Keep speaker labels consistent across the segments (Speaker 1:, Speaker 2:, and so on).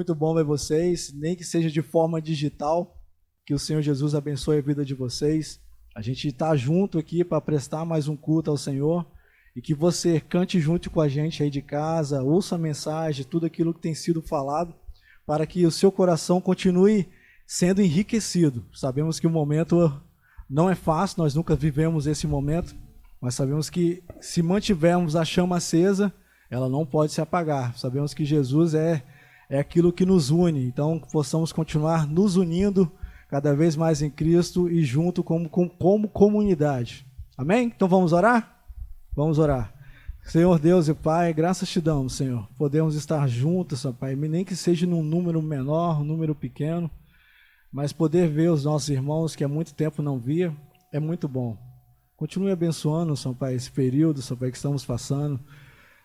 Speaker 1: muito bom ver vocês, nem que seja de forma digital. Que o Senhor Jesus abençoe a vida de vocês. A gente está junto aqui para prestar mais um culto ao Senhor e que você cante junto com a gente aí de casa, ouça a mensagem, tudo aquilo que tem sido falado, para que o seu coração continue sendo enriquecido. Sabemos que o momento não é fácil, nós nunca vivemos esse momento, mas sabemos que se mantivermos a chama acesa, ela não pode se apagar. Sabemos que Jesus é aquilo que nos une, então possamos continuar nos unindo cada vez mais em Cristo e junto como comunidade. Amém? Então vamos orar? Vamos orar. Senhor Deus e Pai, graças te damos, Senhor. Podemos estar juntos, Senhor Pai, nem que seja num número menor, um número pequeno, mas poder ver os nossos irmãos que há muito tempo não via, é muito bom. Continue abençoando, Senhor Pai, esse período, Senhor Pai, que estamos passando.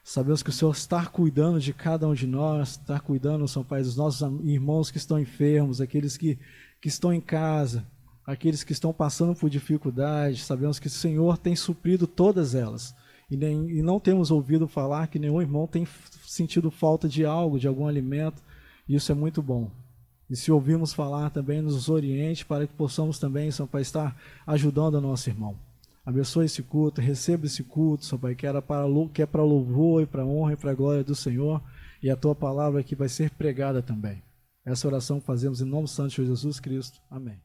Speaker 1: Sabemos que o Senhor está cuidando de cada um de nós, está cuidando, Senhor Pai, dos nossos irmãos que estão enfermos, aqueles que estão em casa, aqueles que estão passando por dificuldades. Sabemos que o Senhor tem suprido todas elas. E não temos ouvido falar que nenhum irmão tem sentido falta de algo, de algum alimento. E isso é muito bom. E se ouvirmos falar também, nos oriente para que possamos também, Senhor Pai, estar ajudando o nosso irmão. Abençoe esse culto, receba esse culto, Senhor Pai, que é para louvor e para honra e para a glória do Senhor. E a Tua palavra aqui vai ser pregada também. Essa oração fazemos em nome santo de Jesus Cristo. Amém.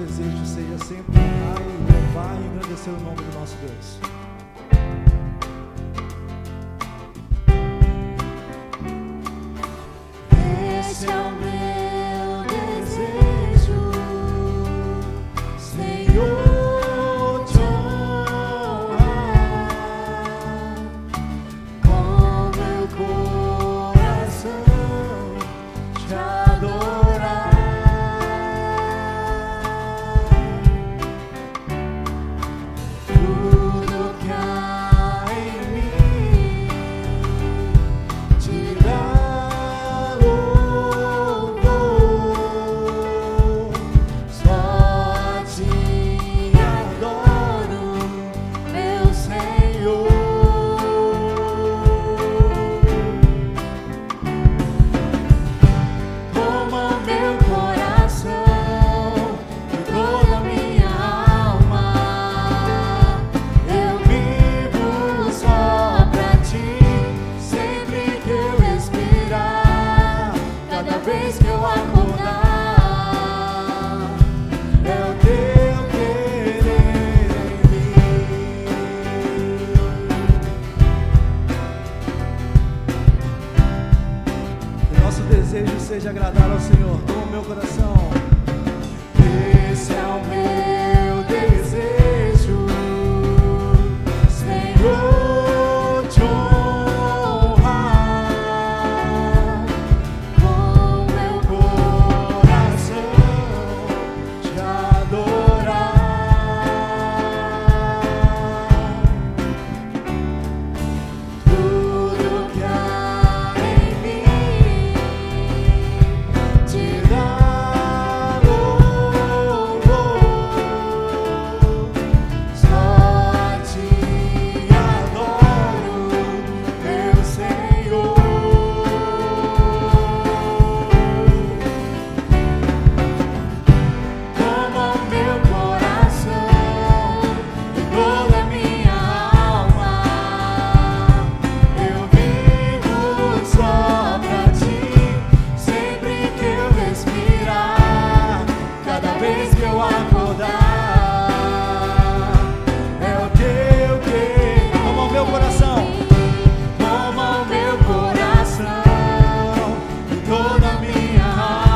Speaker 1: desejo seja sempre honrar e louvar e engrandecer o nome do nosso Deus.
Speaker 2: Esse é o meu desejo, Senhor, te honrar com meu coração, te adorar. Tudo que há em mim te dá louvor, só te adoro, meu Senhor. Toma meu coração e toda minha alma, eu vivo só pra ti, sempre que eu respirar, cada vez que eu acordar, é o teu querer em mim.
Speaker 1: Que o nosso desejo seja agradar ao Senhor. Toma o meu coração.
Speaker 2: Esse é o meu desejo, Senhor, te honrar com meu coração, te adorar. Tudo que há em mim te dá louvor, só te adoro, meu Senhor. Toma meu coração e toda minha alma, eu vivo só pra ti, sempre que eu respirar, cada vez que eu acordar, é o teu querer.
Speaker 1: Toma o meu coração.
Speaker 2: Toma o meu coração e toda a minha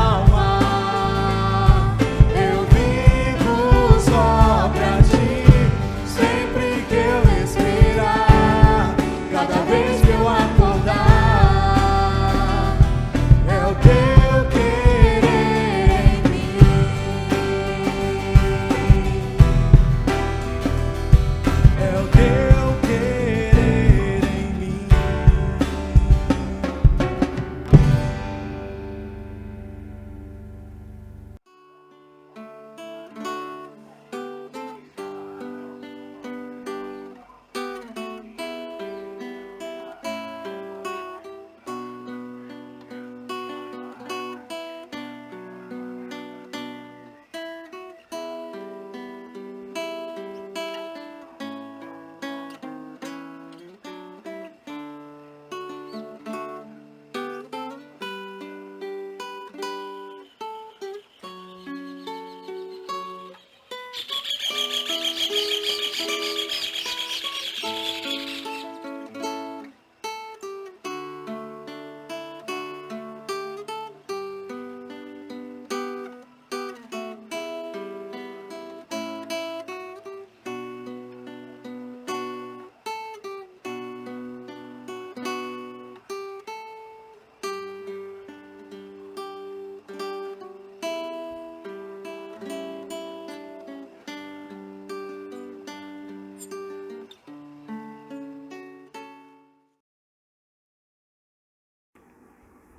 Speaker 2: alma, eu vivo só pra ti, sempre que eu respirar, cada vez que eu acordar, é o teu querer em mim,
Speaker 1: É o teu querer em mim.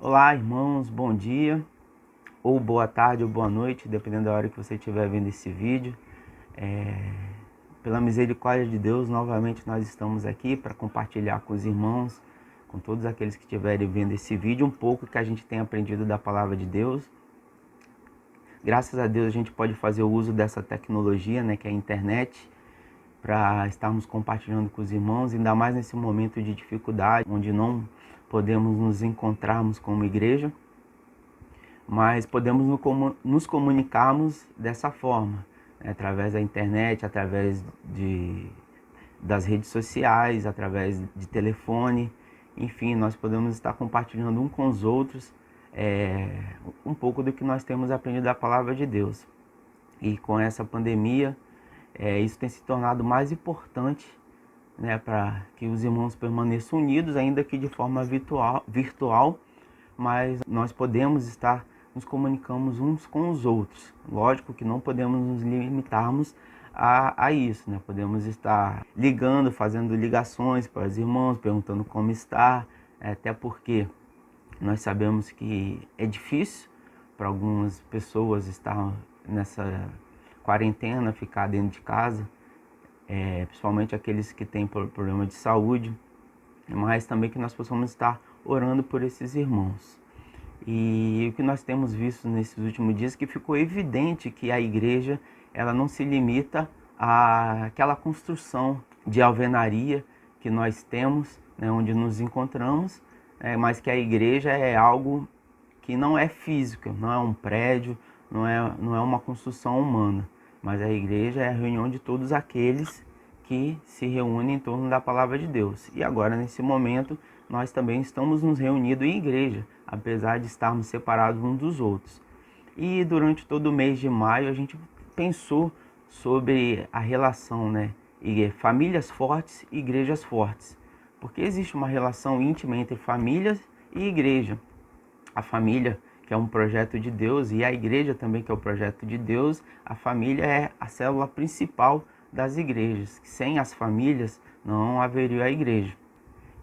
Speaker 3: Olá, irmãos, bom dia, ou boa tarde, ou boa noite, dependendo da hora que você estiver vendo esse vídeo. Pela misericórdia de Deus, novamente nós estamos aqui para compartilhar com os irmãos, com todos aqueles que estiverem vendo esse vídeo, um pouco que a gente tem aprendido da palavra de Deus. Graças a Deus a gente pode fazer o uso dessa tecnologia, que é a internet, para estarmos compartilhando com os irmãos, ainda mais nesse momento de dificuldade, onde não podemos nos encontrarmos como igreja, mas podemos nos comunicarmos dessa forma. né, através da internet, através das redes sociais, através de telefone. Enfim, nós podemos estar compartilhando um com os outros um pouco do que nós temos aprendido da palavra de Deus. E com essa pandemia, isso tem se tornado mais importante, né, para que os irmãos permaneçam unidos, ainda que de forma virtual, mas nós podemos estar nos comunicamos uns com os outros. Lógico que não podemos nos limitarmos a isso, né? Podemos estar ligando, fazendo ligações para os irmãos, perguntando como está, até porque nós sabemos que é difícil para algumas pessoas estar nessa quarentena, ficar dentro de casa, principalmente aqueles que têm problema de saúde, mas também que nós possamos estar orando por esses irmãos. E o que nós temos visto nesses últimos dias é que ficou evidente que a igreja ela não se limita àquela construção de alvenaria que nós temos, né, onde nos encontramos, mas que a igreja é algo que não é físico, não é um prédio, não é uma construção humana, mas a igreja é a reunião de todos aqueles que se reúnem em torno da palavra de Deus. E agora, nesse momento, nós também estamos nos reunindo em igreja, apesar de estarmos separados uns dos outros. E durante todo o mês de maio a gente pensou sobre a relação, né, famílias fortes e igrejas fortes, porque existe uma relação íntima entre famílias e igreja. A família, que é um projeto de Deus, e a igreja também, que é o projeto de Deus. A família é a célula principal das igrejas. Sem as famílias não haveria a igreja.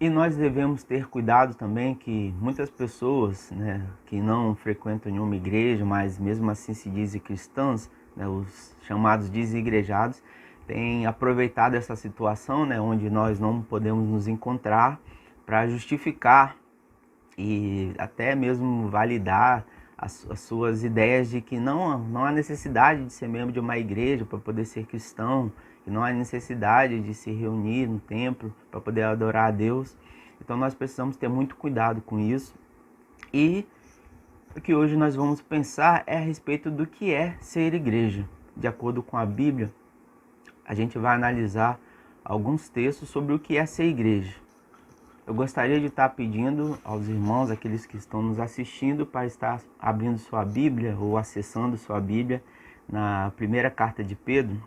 Speaker 3: E nós devemos ter cuidado também que muitas pessoas, né, que não frequentam nenhuma igreja, mas mesmo assim se dizem cristãos, né, os chamados desigrejados, têm aproveitado essa situação, né, onde nós não podemos nos encontrar, para justificar e até mesmo validar as suas ideias de que não há necessidade de ser membro de uma igreja para poder ser cristão, que não há necessidade de se reunir no templo para poder adorar a Deus. Então nós precisamos ter muito cuidado com isso. E o que hoje nós vamos pensar é a respeito do que é ser igreja. De acordo com a Bíblia, a gente vai analisar alguns textos sobre o que é ser igreja. Eu gostaria de estar pedindo aos irmãos, aqueles que estão nos assistindo, para estar abrindo sua Bíblia ou acessando sua Bíblia na primeira carta de Pedro.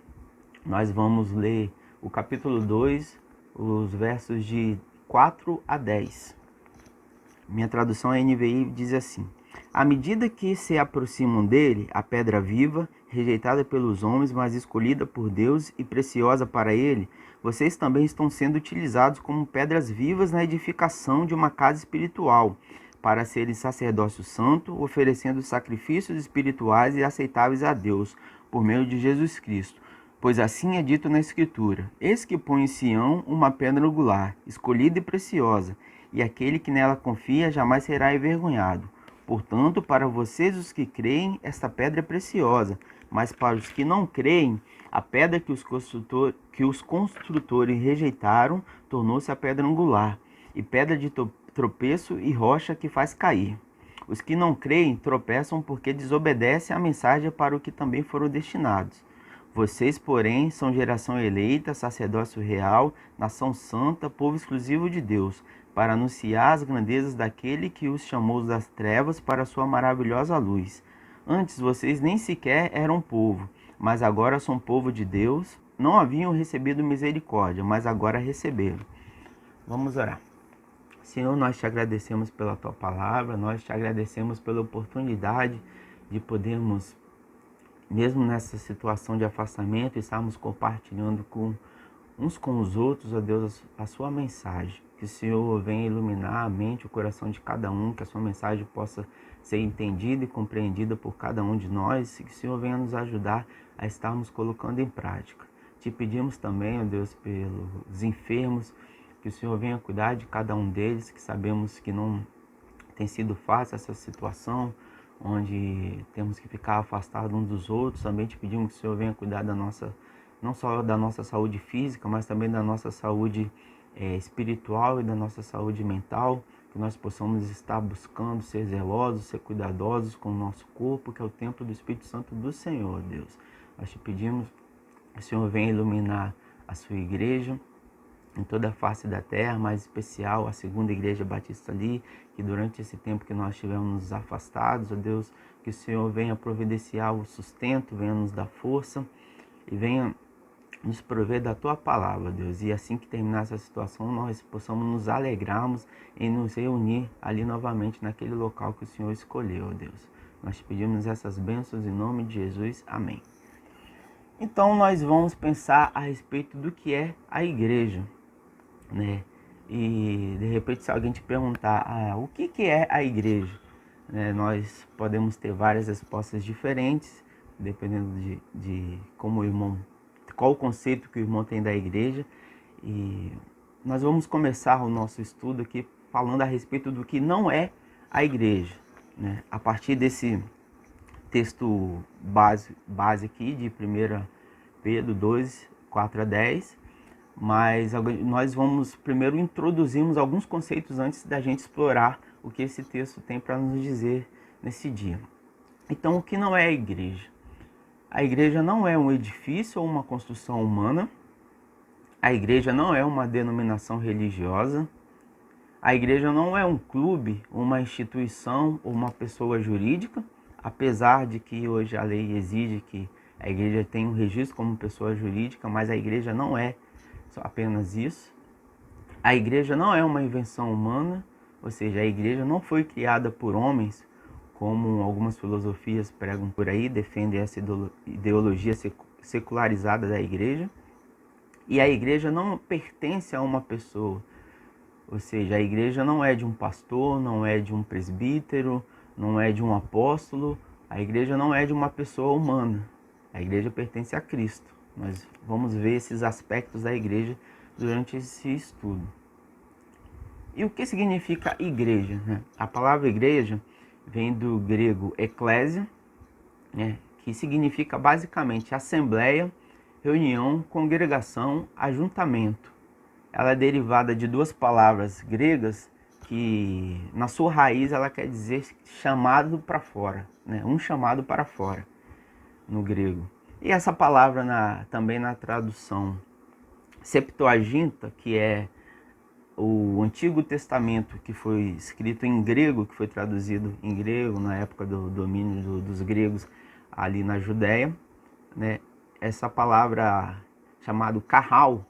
Speaker 3: Nós vamos ler o capítulo 2, os versos de 4 a 10. Minha tradução é NVI, diz assim: à medida que se aproximam dele, a pedra viva, rejeitada pelos homens, mas escolhida por Deus e preciosa para ele, vocês também estão sendo utilizados como pedras vivas na edificação de uma casa espiritual, para serem sacerdócio santo, oferecendo sacrifícios espirituais e aceitáveis a Deus, por meio de Jesus Cristo. Pois assim é dito na Escritura: eis que põe em Sião uma pedra angular, escolhida e preciosa, e aquele que nela confia jamais será envergonhado. Portanto, para vocês os que creem, esta pedra é preciosa, mas para os que não creem, a pedra que os construtores rejeitaram tornou-se a pedra angular, e pedra de tropeço e rocha que faz cair. Os que não creem tropeçam porque desobedecem à mensagem para o que também foram destinados. Vocês, porém, são geração eleita, sacerdócio real, nação santa, povo exclusivo de Deus, para anunciar as grandezas daquele que os chamou das trevas para a sua maravilhosa luz. Antes vocês nem sequer eram povo, mas agora são povo de Deus. Não haviam recebido misericórdia, mas agora receberam. Vamos orar. Senhor, nós te agradecemos pela tua palavra, nós te agradecemos pela oportunidade de podermos, mesmo nessa situação de afastamento, estarmos compartilhando uns com os outros, ó Deus, a sua mensagem. Que o Senhor venha iluminar a mente, o coração de cada um, que a sua mensagem possa ser entendida e compreendida por cada um de nós, e que o Senhor venha nos ajudar a estarmos colocando em prática. Te pedimos também, ó Deus, pelos enfermos, que o Senhor venha cuidar de cada um deles, que sabemos que não tem sido fácil essa situação, onde temos que ficar afastados uns dos outros. Também te pedimos que o Senhor venha cuidar não só da nossa saúde física, mas também da nossa saúde espiritual e da nossa saúde mental, que nós possamos estar buscando ser zelosos, ser cuidadosos com o nosso corpo, que é o templo do Espírito Santo do Senhor, Deus. Nós te pedimos que o Senhor venha iluminar a sua igreja em toda a face da terra, mais especial a segunda igreja batista ali, que durante esse tempo que nós estivemos afastados, ó Deus, que o Senhor venha providenciar o sustento, venha nos dar força e venha nos prover da Tua palavra, Deus. E assim que terminar essa situação, nós possamos nos alegrarmos em nos reunir ali novamente naquele local que o Senhor escolheu, ó Deus. Nós te pedimos essas bênçãos em nome de Jesus. Amém. Então nós vamos pensar a respeito do que é a igreja, né? E de repente, se alguém te perguntar o que é a igreja, né? Nós podemos ter várias respostas diferentes, dependendo de como o irmão, qual o conceito que o irmão tem da igreja. E nós vamos começar o nosso estudo aqui falando a respeito do que não é a igreja, né? A partir desse texto base aqui de 1 Pedro 2, 4 a 10, mas nós vamos primeiro introduzirmos alguns conceitos antes da gente explorar o que esse texto tem para nos dizer nesse dia. Então, o que não é a igreja? A igreja não é um edifício ou uma construção humana. A igreja não é uma denominação religiosa. A igreja não é um clube, uma instituição ou uma pessoa jurídica, apesar de que hoje a lei exige que a igreja tenha um registro como pessoa jurídica, mas a igreja não é apenas isso. A igreja não é uma invenção humana, ou seja, a igreja não foi criada por homens, como algumas filosofias pregam por aí, defendem essa ideologia secularizada da igreja. E a igreja não pertence a uma pessoa, ou seja, a igreja não é de um pastor, não é de um presbítero, não é de um apóstolo, a igreja não é de uma pessoa humana, a igreja pertence a Cristo. Nós vamos ver esses aspectos da igreja durante esse estudo. E o que significa igreja, né? A palavra igreja vem do grego eklésia, né? Que significa basicamente assembleia, reunião, congregação, ajuntamento. Ela é derivada de duas palavras gregas que na sua raiz ela quer dizer chamado para fora, né? Um chamado para fora no grego. E essa palavra também na tradução Septuaginta, que é o Antigo Testamento que foi escrito em grego, que foi traduzido em grego na época do domínio dos gregos ali na Judéia, né? Essa palavra chamada carral,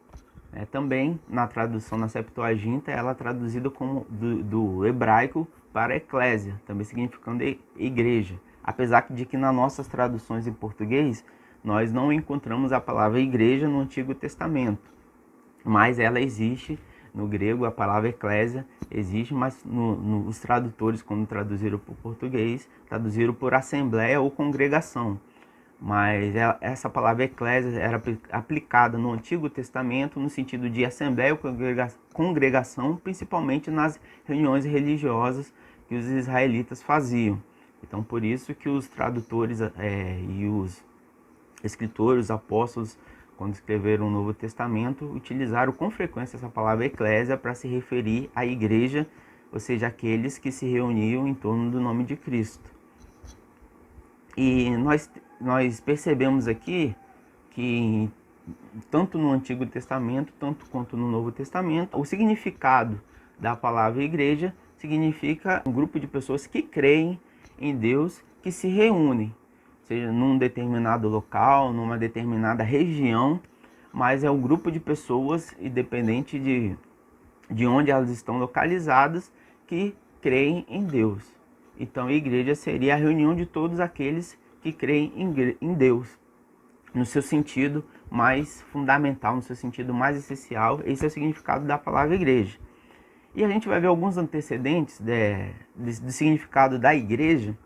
Speaker 3: também na tradução na Septuaginta, ela é traduzida como do hebraico para eclésia, também significando igreja. Apesar de que nas nossas traduções em português, nós não encontramos a palavra igreja no Antigo Testamento, mas ela existe no grego, a palavra eclésia existe, mas os tradutores, quando traduziram para o português, traduziram por assembleia ou congregação. Mas essa palavra eclésia era aplicada no Antigo Testamento no sentido de assembleia ou congregação, principalmente nas reuniões religiosas que os israelitas faziam. Então, por isso que os tradutores e os escritores, os apóstolos, quando escreveram o Novo Testamento, utilizaram com frequência essa palavra eclésia para se referir à igreja, ou seja, aqueles que se reuniam em torno do nome de Cristo. E nós percebemos aqui que, tanto no Antigo Testamento, tanto quanto no Novo Testamento, o significado da palavra igreja significa um grupo de pessoas que creem em Deus, que se reúnem, seja num determinado local, numa determinada região, mas é um grupo de pessoas, independente de onde elas estão localizadas, que creem em Deus. Então a igreja seria a reunião de todos aqueles que creem em Deus, no seu sentido mais fundamental, no seu sentido mais essencial. Esse é o significado da palavra igreja. E a gente vai ver alguns antecedentes do significado da igreja,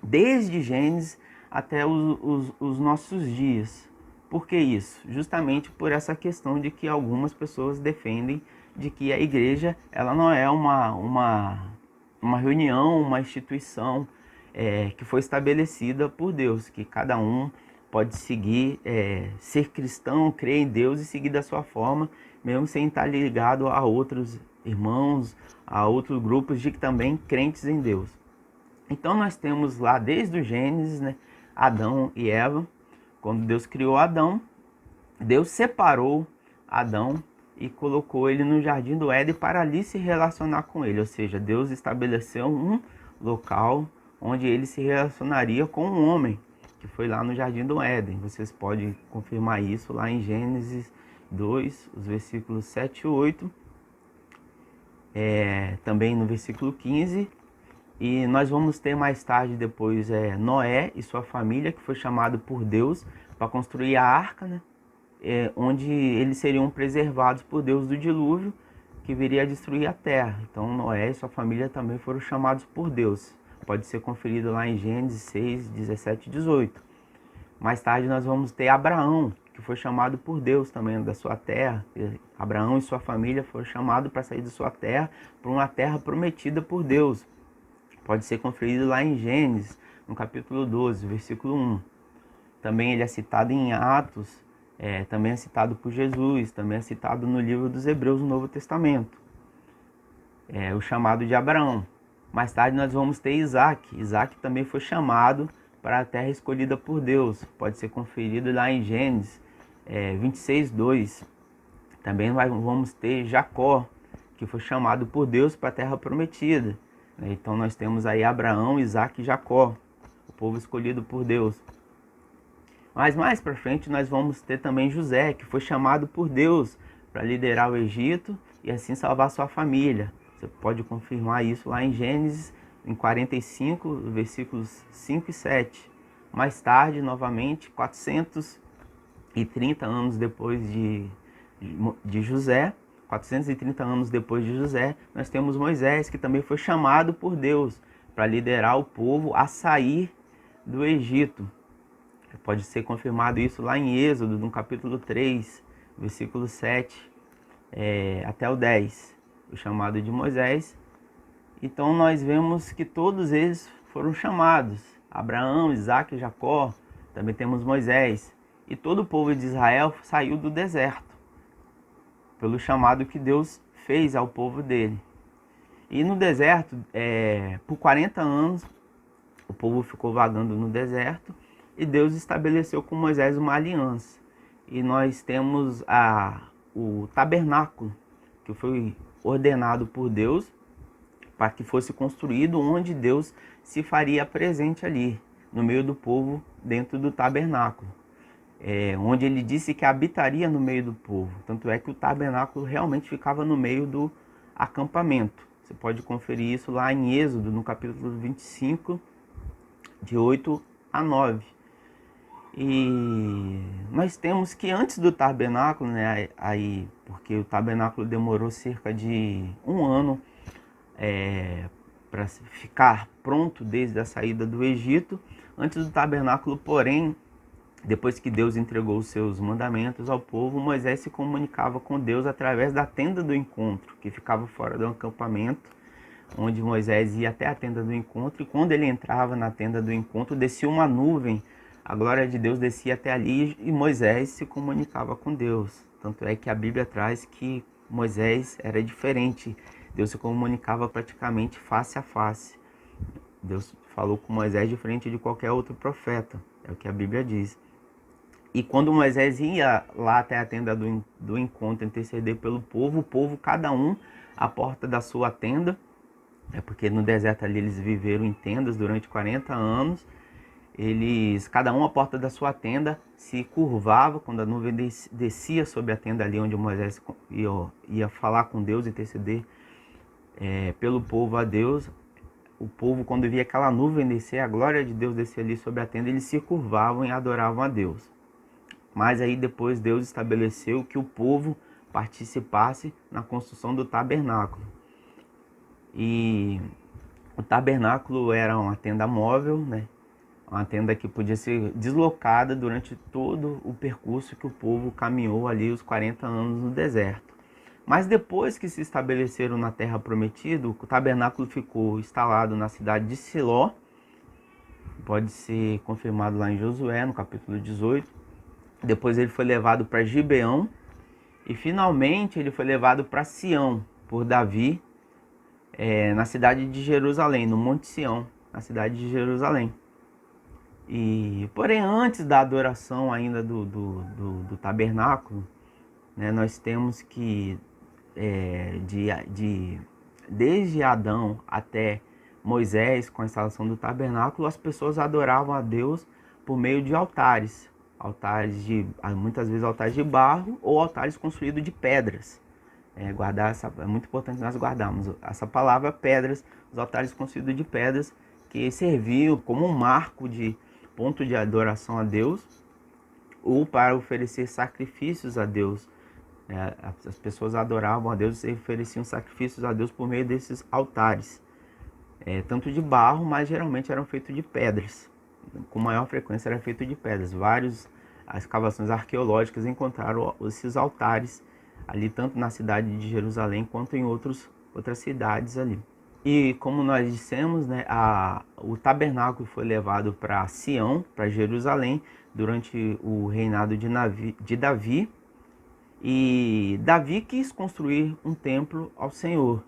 Speaker 3: desde Gênesis até os nossos dias. Por que isso? Justamente por essa questão de que algumas pessoas defendem de que a igreja ela não é uma reunião, uma instituição que foi estabelecida por Deus, que cada um pode seguir, ser cristão, crer em Deus e seguir da sua forma, mesmo sem estar ligado a outros irmãos, a outros grupos de também crentes em Deus. Então nós temos lá desde o Gênesis, né, Adão e Eva, Quando Deus criou Adão, Deus separou Adão e colocou ele no jardim do Éden para ali se relacionar com ele. Ou seja, Deus estabeleceu um local onde ele se relacionaria com o homem, que foi lá no jardim do Éden. Vocês podem confirmar isso lá em Gênesis 2, os versículos 7 e 8. Também no versículo 15. E nós vamos ter mais tarde depois Noé e sua família, que foi chamado por Deus para construir a arca, né? Onde eles seriam preservados por Deus do dilúvio que viria a destruir a terra. Então Noé e sua família também foram chamados por Deus. Pode ser conferido lá em Gênesis 6, 17 e 18. Mais tarde nós vamos ter Abraão, que foi chamado por Deus também da sua terra. Abraão e sua família foram chamados para sair da sua terra para uma terra prometida por Deus. Pode ser conferido lá em Gênesis, no capítulo 12, versículo 1. Também ele é citado em Atos, também é citado por Jesus, também é citado no livro dos Hebreus, no Novo Testamento. O chamado de Abraão. Mais tarde nós vamos ter Isaac. Isaac também foi chamado para a terra escolhida por Deus. Pode ser conferido lá em Gênesis 26, 2. Também vamos ter Jacó, que foi chamado por Deus para a terra prometida. Então nós temos aí Abraão, Isaac e Jacó, o povo escolhido por Deus. Mas mais para frente nós vamos ter também José, que foi chamado por Deus para liderar o Egito e assim salvar sua família. Você pode confirmar isso lá em Gênesis, em 45, versículos 5 e 7. Mais tarde, novamente, 430 anos depois de José, 430 anos depois de José, nós temos Moisés, que também foi chamado por Deus para liderar o povo a sair do Egito. Pode ser confirmado isso lá em Êxodo, no capítulo 3, versículo 7 até o 10, o chamado de Moisés. Então nós vemos que todos eles foram chamados. Abraão, Isaac e Jacó, também temos Moisés. E todo o povo de Israel saiu do deserto, pelo chamado que Deus fez ao povo dele. E no deserto, por 40 anos, o povo ficou vagando no deserto e Deus estabeleceu com Moisés uma aliança. E nós temos o tabernáculo, que foi ordenado por Deus para que fosse construído, onde Deus se faria presente ali, no meio do povo, dentro do tabernáculo. Onde ele disse que habitaria no meio do povo. Tanto é que o tabernáculo realmente ficava no meio do acampamento. Você pode conferir isso lá em Êxodo, no capítulo 25, de 8 a 9. E nós temos que antes do tabernáculo, porque o tabernáculo demorou cerca de um ano para ficar pronto desde a saída do Egito. Antes do tabernáculo, porém, depois que Deus entregou os seus mandamentos ao povo, Moisés se comunicava com Deus através da tenda do encontro, que ficava fora do acampamento, onde Moisés ia até a tenda do encontro, e quando ele entrava na tenda do encontro, descia uma nuvem, a glória de Deus descia até ali e Moisés se comunicava com Deus. Tanto é que a Bíblia traz que Moisés era diferente, Deus se comunicava praticamente face a face. Deus falou com Moisés diferente de qualquer outro profeta, é o que a Bíblia diz. E quando Moisés ia lá até a tenda do encontro interceder pelo povo, o povo, cada um, à porta da sua tenda, porque no deserto ali eles viveram em tendas durante 40 anos, cada um à porta da sua tenda se curvava quando a nuvem descia sobre a tenda ali onde Moisés ia falar com Deus, interceder pelo povo a Deus. O povo, quando via aquela nuvem descer, a glória de Deus descer ali sobre a tenda, eles se curvavam e adoravam a Deus. Mas aí depois Deus estabeleceu que o povo participasse na construção do tabernáculo. E o tabernáculo era uma tenda móvel, né? Uma tenda que podia ser deslocada durante todo o percurso que o povo caminhou ali os 40 anos no deserto. Mas depois que se estabeleceram na terra prometida, o tabernáculo ficou instalado na cidade de Siló. Pode ser confirmado lá em Josué, no capítulo 18. Depois ele foi levado para Gibeão e finalmente ele foi levado para Sião por Davi, na cidade de Jerusalém, no Monte Sião, na cidade de Jerusalém. Porém, antes da adoração ainda do tabernáculo, né, nós temos que, desde Adão até Moisés, com a instalação do tabernáculo, as pessoas adoravam a Deus por meio de altares. Muitas vezes altares de barro ou altares construídos de pedras. É muito importante nós guardarmos essa palavra, pedras, os altares construídos de pedras, que serviam como um marco de ponto de adoração a Deus ou para oferecer sacrifícios a Deus. As pessoas adoravam a Deus e ofereciam sacrifícios a Deus por meio desses altares, tanto de barro, mas geralmente eram feitos de pedras. Com maior frequência era feito de pedras. Várias escavações arqueológicas encontraram esses altares ali, tanto na cidade de Jerusalém quanto em outras cidades ali. E como nós dissemos, né, o tabernáculo foi levado para Sião, para Jerusalém, durante o reinado de Davi. E Davi quis construir um templo ao Senhor,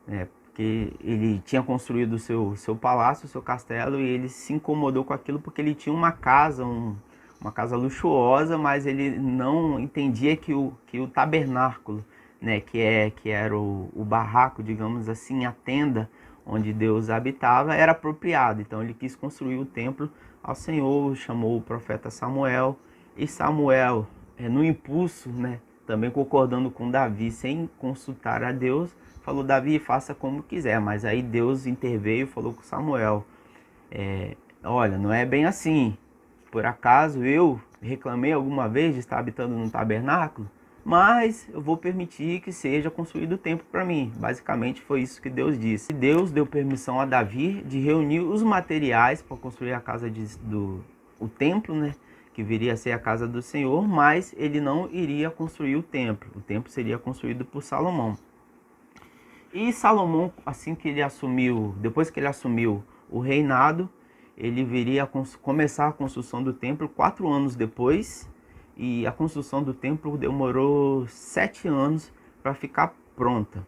Speaker 3: né, porque ele tinha construído o seu palácio, o seu castelo, e ele se incomodou com aquilo porque ele tinha uma casa luxuosa, mas ele não entendia que o tabernáculo, né, que era o barraco, digamos assim, a tenda onde Deus habitava, era apropriado. Então ele quis construir o templo ao Senhor, chamou o profeta Samuel, e Samuel, no impulso, né, também concordando com Davi, sem consultar a Deus, falou: Davi, faça como quiser. Mas aí Deus interveio e falou com Samuel: olha, não é bem assim. Por acaso eu reclamei alguma vez de estar habitando num tabernáculo? Mas eu vou permitir que seja construído o templo para mim. Basicamente foi isso que Deus disse. Deus deu permissão a Davi de reunir os materiais para construir a casa o templo, né, que viria a ser a casa do Senhor, mas ele não iria construir o templo. O templo seria construído por Salomão. E Salomão, depois que ele assumiu o reinado, ele viria a começar a construção do templo 4 anos depois, e a construção do templo demorou 7 anos para ficar pronta.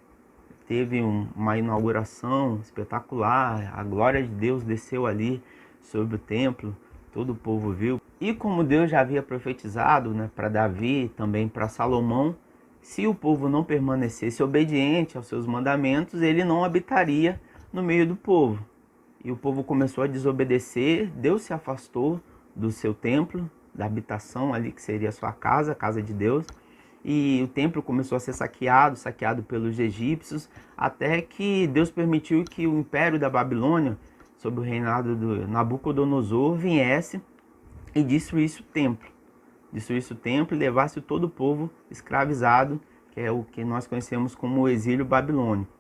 Speaker 3: Teve uma inauguração espetacular, a glória de Deus desceu ali sobre o templo, todo o povo viu. E como Deus já havia profetizado, né, para Davi, também para Salomão, se o povo não permanecesse obediente aos seus mandamentos, ele não habitaria no meio do povo. E o povo começou a desobedecer, Deus se afastou do seu templo, da habitação ali que seria a sua casa, a casa de Deus. E o templo começou a ser saqueado pelos egípcios, até que Deus permitiu que o império da Babilônia, sob o reinado de Nabucodonosor, viesse e destruísse o templo. Destruísse o templo e levasse todo o povo escravizado, que é o que nós conhecemos como o exílio babilônico.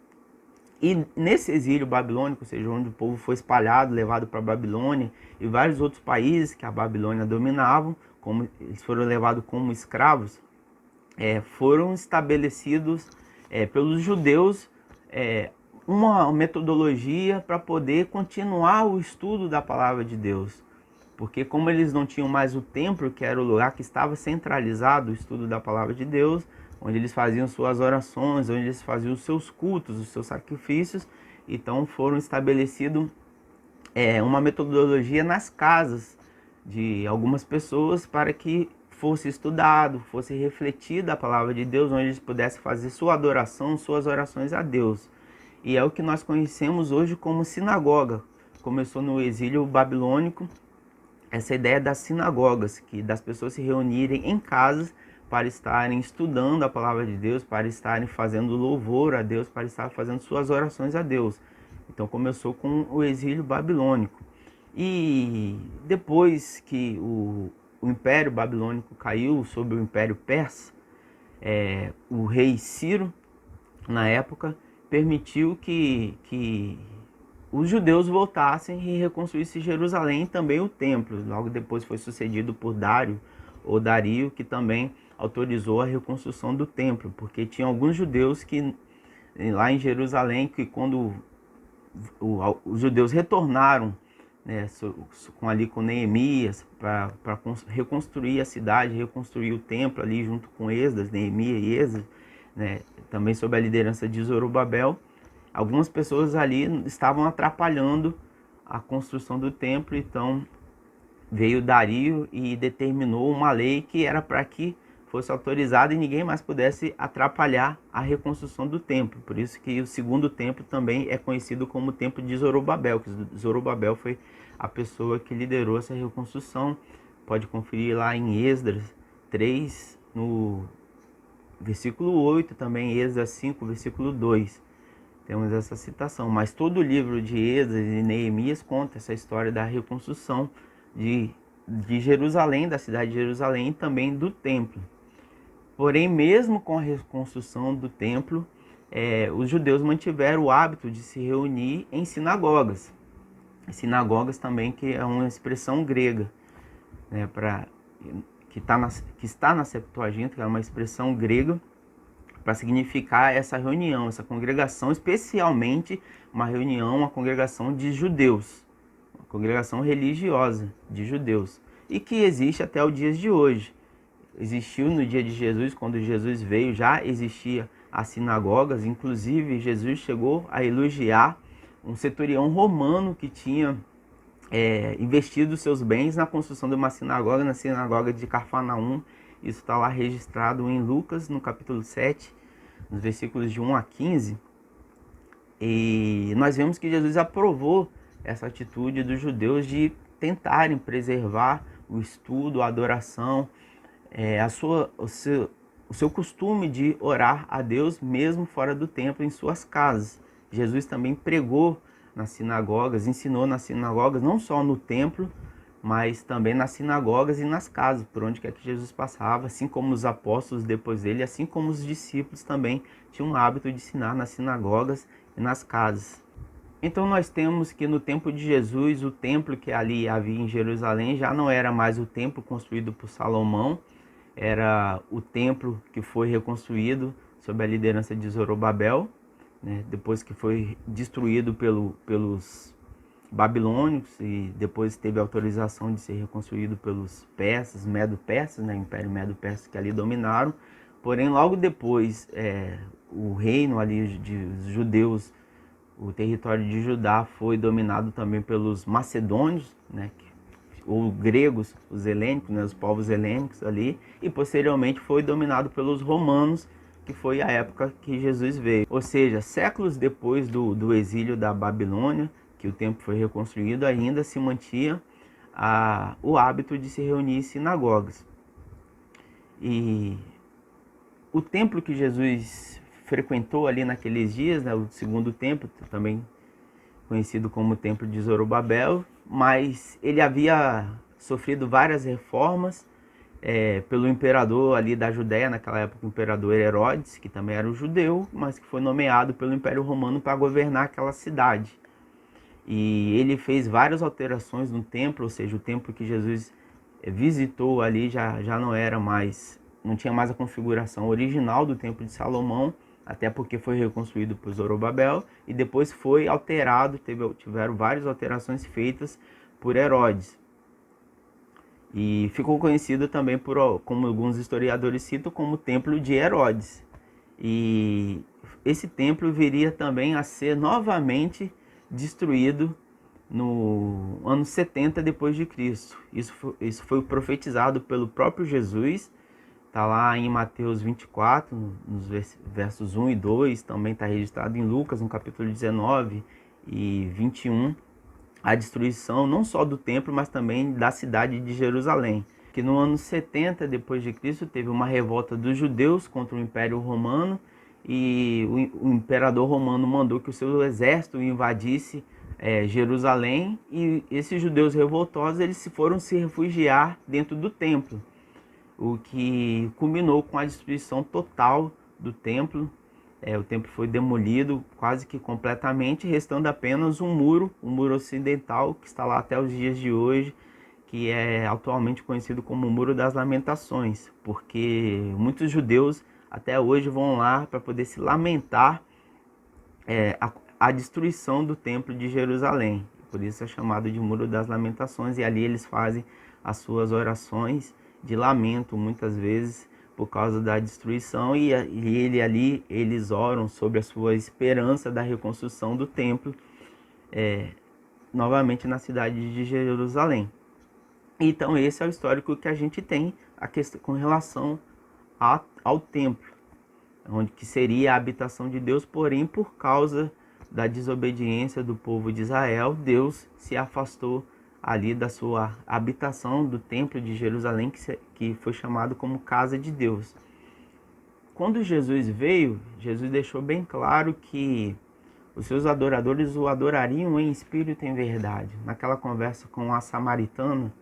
Speaker 3: E nesse exílio babilônico, ou seja, onde o povo foi espalhado, levado para a Babilônia e vários outros países que a Babilônia dominavam, eles foram levados como escravos, foram estabelecidos pelos judeus uma metodologia para poder continuar o estudo da palavra de Deus. Porque como eles não tinham mais o templo, que era o lugar que estava centralizado o estudo da palavra de Deus, onde eles faziam suas orações, onde eles faziam os seus cultos, os seus sacrifícios, então foram estabelecidos uma metodologia nas casas de algumas pessoas para que fosse estudado, fosse refletida a palavra de Deus, onde eles pudessem fazer sua adoração, suas orações a Deus. E é o que nós conhecemos hoje como sinagoga. Começou no exílio babilônico, essa ideia das sinagogas, das pessoas se reunirem em casas para estarem estudando a palavra de Deus, para estarem fazendo louvor a Deus, para estarem fazendo suas orações a Deus. Então começou com o exílio babilônico. E depois que o Império Babilônico caiu sobre o Império Persa, o rei Ciro, na época, permitiu que os judeus voltassem e reconstruíssem Jerusalém e também o templo. Logo depois foi sucedido por Dario, que também autorizou a reconstrução do templo, porque tinha alguns judeus que lá em Jerusalém, que quando os judeus retornaram, né, com Neemias para reconstruir a cidade, reconstruir o templo ali junto com Esdras, Neemias e Esdras, né, também sob a liderança de Zorobabel, algumas pessoas ali estavam atrapalhando a construção do templo. Então veio Dario e determinou uma lei que era para que fosse autorizada e ninguém mais pudesse atrapalhar a reconstrução do templo. Por isso que o segundo templo também é conhecido como o templo de Zorobabel, que Zorobabel foi a pessoa que liderou essa reconstrução. Pode conferir lá em Esdras 3, no versículo 8, também Esdras 5, versículo 2. Temos essa citação, mas todo o livro de Esdras e Neemias conta essa história da reconstrução de Jerusalém, da cidade de Jerusalém e também do templo. Porém, mesmo com a reconstrução do templo, os judeus mantiveram o hábito de se reunir em sinagogas. Sinagogas também, que é uma expressão grega, né, que está na Septuaginta, que é uma expressão grega para significar essa reunião, essa congregação, especialmente uma congregação de judeus, uma congregação religiosa de judeus, e que existe até os dias de hoje. Existiu no dia de Jesus, quando Jesus veio, já existia as sinagogas, inclusive Jesus chegou a elogiar um centurião romano que tinha investido seus bens na construção de uma sinagoga, na sinagoga de Cafarnaum. Isso está lá registrado em Lucas, no capítulo 7, nos versículos de 1 a 15. E nós vemos que Jesus aprovou essa atitude dos judeus de tentarem preservar o estudo, a adoração, o seu costume de orar a Deus mesmo fora do templo, em suas casas. Jesus também pregou nas sinagogas, ensinou nas sinagogas, não só no templo, mas também nas sinagogas e nas casas, por onde quer que Jesus passava, assim como os apóstolos depois dele, assim como os discípulos também tinham o hábito de ensinar nas sinagogas e nas casas. Então nós temos que no tempo de Jesus, o templo que ali havia em Jerusalém já não era mais o templo construído por Salomão, era o templo que foi reconstruído sob a liderança de Zorobabel, né, depois que foi destruído pelos babilônicos e depois teve autorização de ser reconstruído pelos persas, medo-persas, né, Império Medo-Persa, que ali dominaram. Porém, logo depois, o reino ali de judeus, o território de Judá foi dominado também pelos macedônios, né, ou gregos, os helênicos, né, os povos helênicos ali, e posteriormente foi dominado pelos romanos, que foi a época que Jesus veio. Ou seja, séculos depois do exílio da Babilônia, que o templo foi reconstruído, ainda se mantinha o hábito de se reunir em sinagogas. E o templo que Jesus frequentou ali naqueles dias, né, o segundo templo, também conhecido como o templo de Zorobabel, mas ele havia sofrido várias reformas pelo imperador ali da Judéia, naquela época o imperador Herodes, que também era um judeu, mas que foi nomeado pelo Império Romano para governar aquela cidade. E ele fez várias alterações no templo, ou seja, o templo que Jesus visitou ali já não era mais, não tinha mais a configuração original do templo de Salomão, até porque foi reconstruído por Zorobabel e depois foi alterado, tiveram várias alterações feitas por Herodes. E ficou conhecido também como alguns historiadores citam, como o Templo de Herodes. E esse templo viria também a ser novamente destruído no ano 70 depois de Cristo. Isso foi profetizado pelo próprio Jesus. Está lá em Mateus 24, nos versos 1 e 2, também está registrado em Lucas, no capítulo 19 e 21, a destruição não só do templo, mas também da cidade de Jerusalém. Que no ano 70 depois de Cristo teve uma revolta dos judeus contra o Império Romano e o imperador romano mandou que o seu exército invadisse Jerusalém e esses judeus revoltosos eles foram se refugiar dentro do templo, o que culminou com a destruição total do templo. O templo foi demolido quase que completamente, restando apenas um muro ocidental, que está lá até os dias de hoje, que é atualmente conhecido como o Muro das Lamentações, porque muitos judeus até hoje vão lá para poder se lamentar a destruição do templo de Jerusalém. Por isso é chamado de Muro das Lamentações, e ali eles fazem as suas orações de lamento, muitas vezes, por causa da destruição, e eles oram sobre a sua esperança da reconstrução do templo, novamente na cidade de Jerusalém. Então esse é o histórico que a gente tem com relação ao templo, onde que seria a habitação de Deus, porém por causa da desobediência do povo de Israel, Deus se afastou ali da sua habitação, do templo de Jerusalém, que foi chamado como casa de Deus. Quando Jesus veio, Jesus deixou bem claro que os seus adoradores o adorariam em espírito e em verdade. Naquela conversa com a samaritana,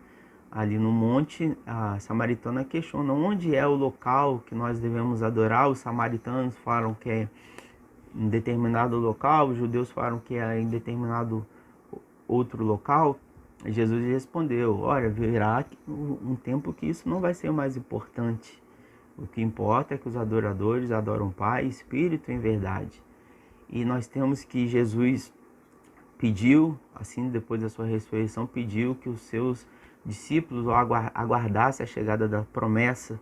Speaker 3: ali no monte, a samaritana questiona onde é o local que nós devemos adorar. Os samaritanos falaram que é em determinado local, os judeus falaram que é em determinado outro local. Jesus respondeu: olha, virá um tempo que isso não vai ser mais importante. O que importa é que os adoradores adoram o Pai, Espírito e em verdade. E nós temos que Jesus pediu, assim depois da sua ressurreição, pediu que os seus discípulos aguardassem a chegada da promessa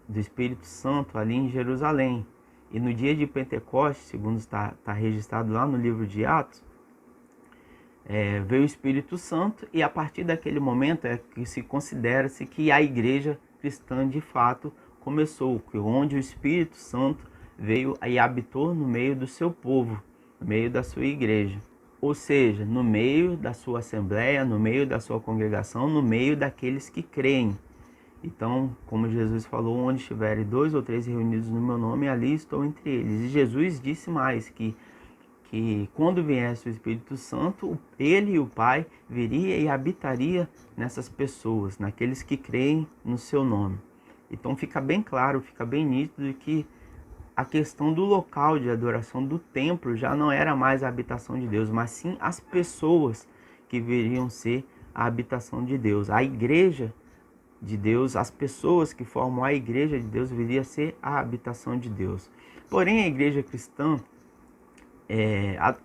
Speaker 3: do Espírito Santo ali em Jerusalém. E no dia de Pentecostes, segundo está registrado lá no livro de Atos, veio o Espírito Santo, e a partir daquele momento é que se considera-se que a igreja cristã de fato começou, onde o Espírito Santo veio e habitou no meio do seu povo, no meio da sua igreja. Ou seja, no meio da sua assembleia, no meio da sua congregação, no meio daqueles que creem. Então, como Jesus falou, onde estiverem 2 ou 3 reunidos no meu nome, ali estou entre eles. E Jesus disse mais, que quando viesse o Espírito Santo, ele e o Pai viria e habitaria nessas pessoas, naqueles que creem no seu nome. Então fica bem claro, fica bem nítido que a questão do local de adoração do templo já não era mais a habitação de Deus, mas sim as pessoas que viriam ser a habitação de Deus. A igreja de Deus, as pessoas que formam a igreja de Deus viria a ser a habitação de Deus. Porém, a igreja cristã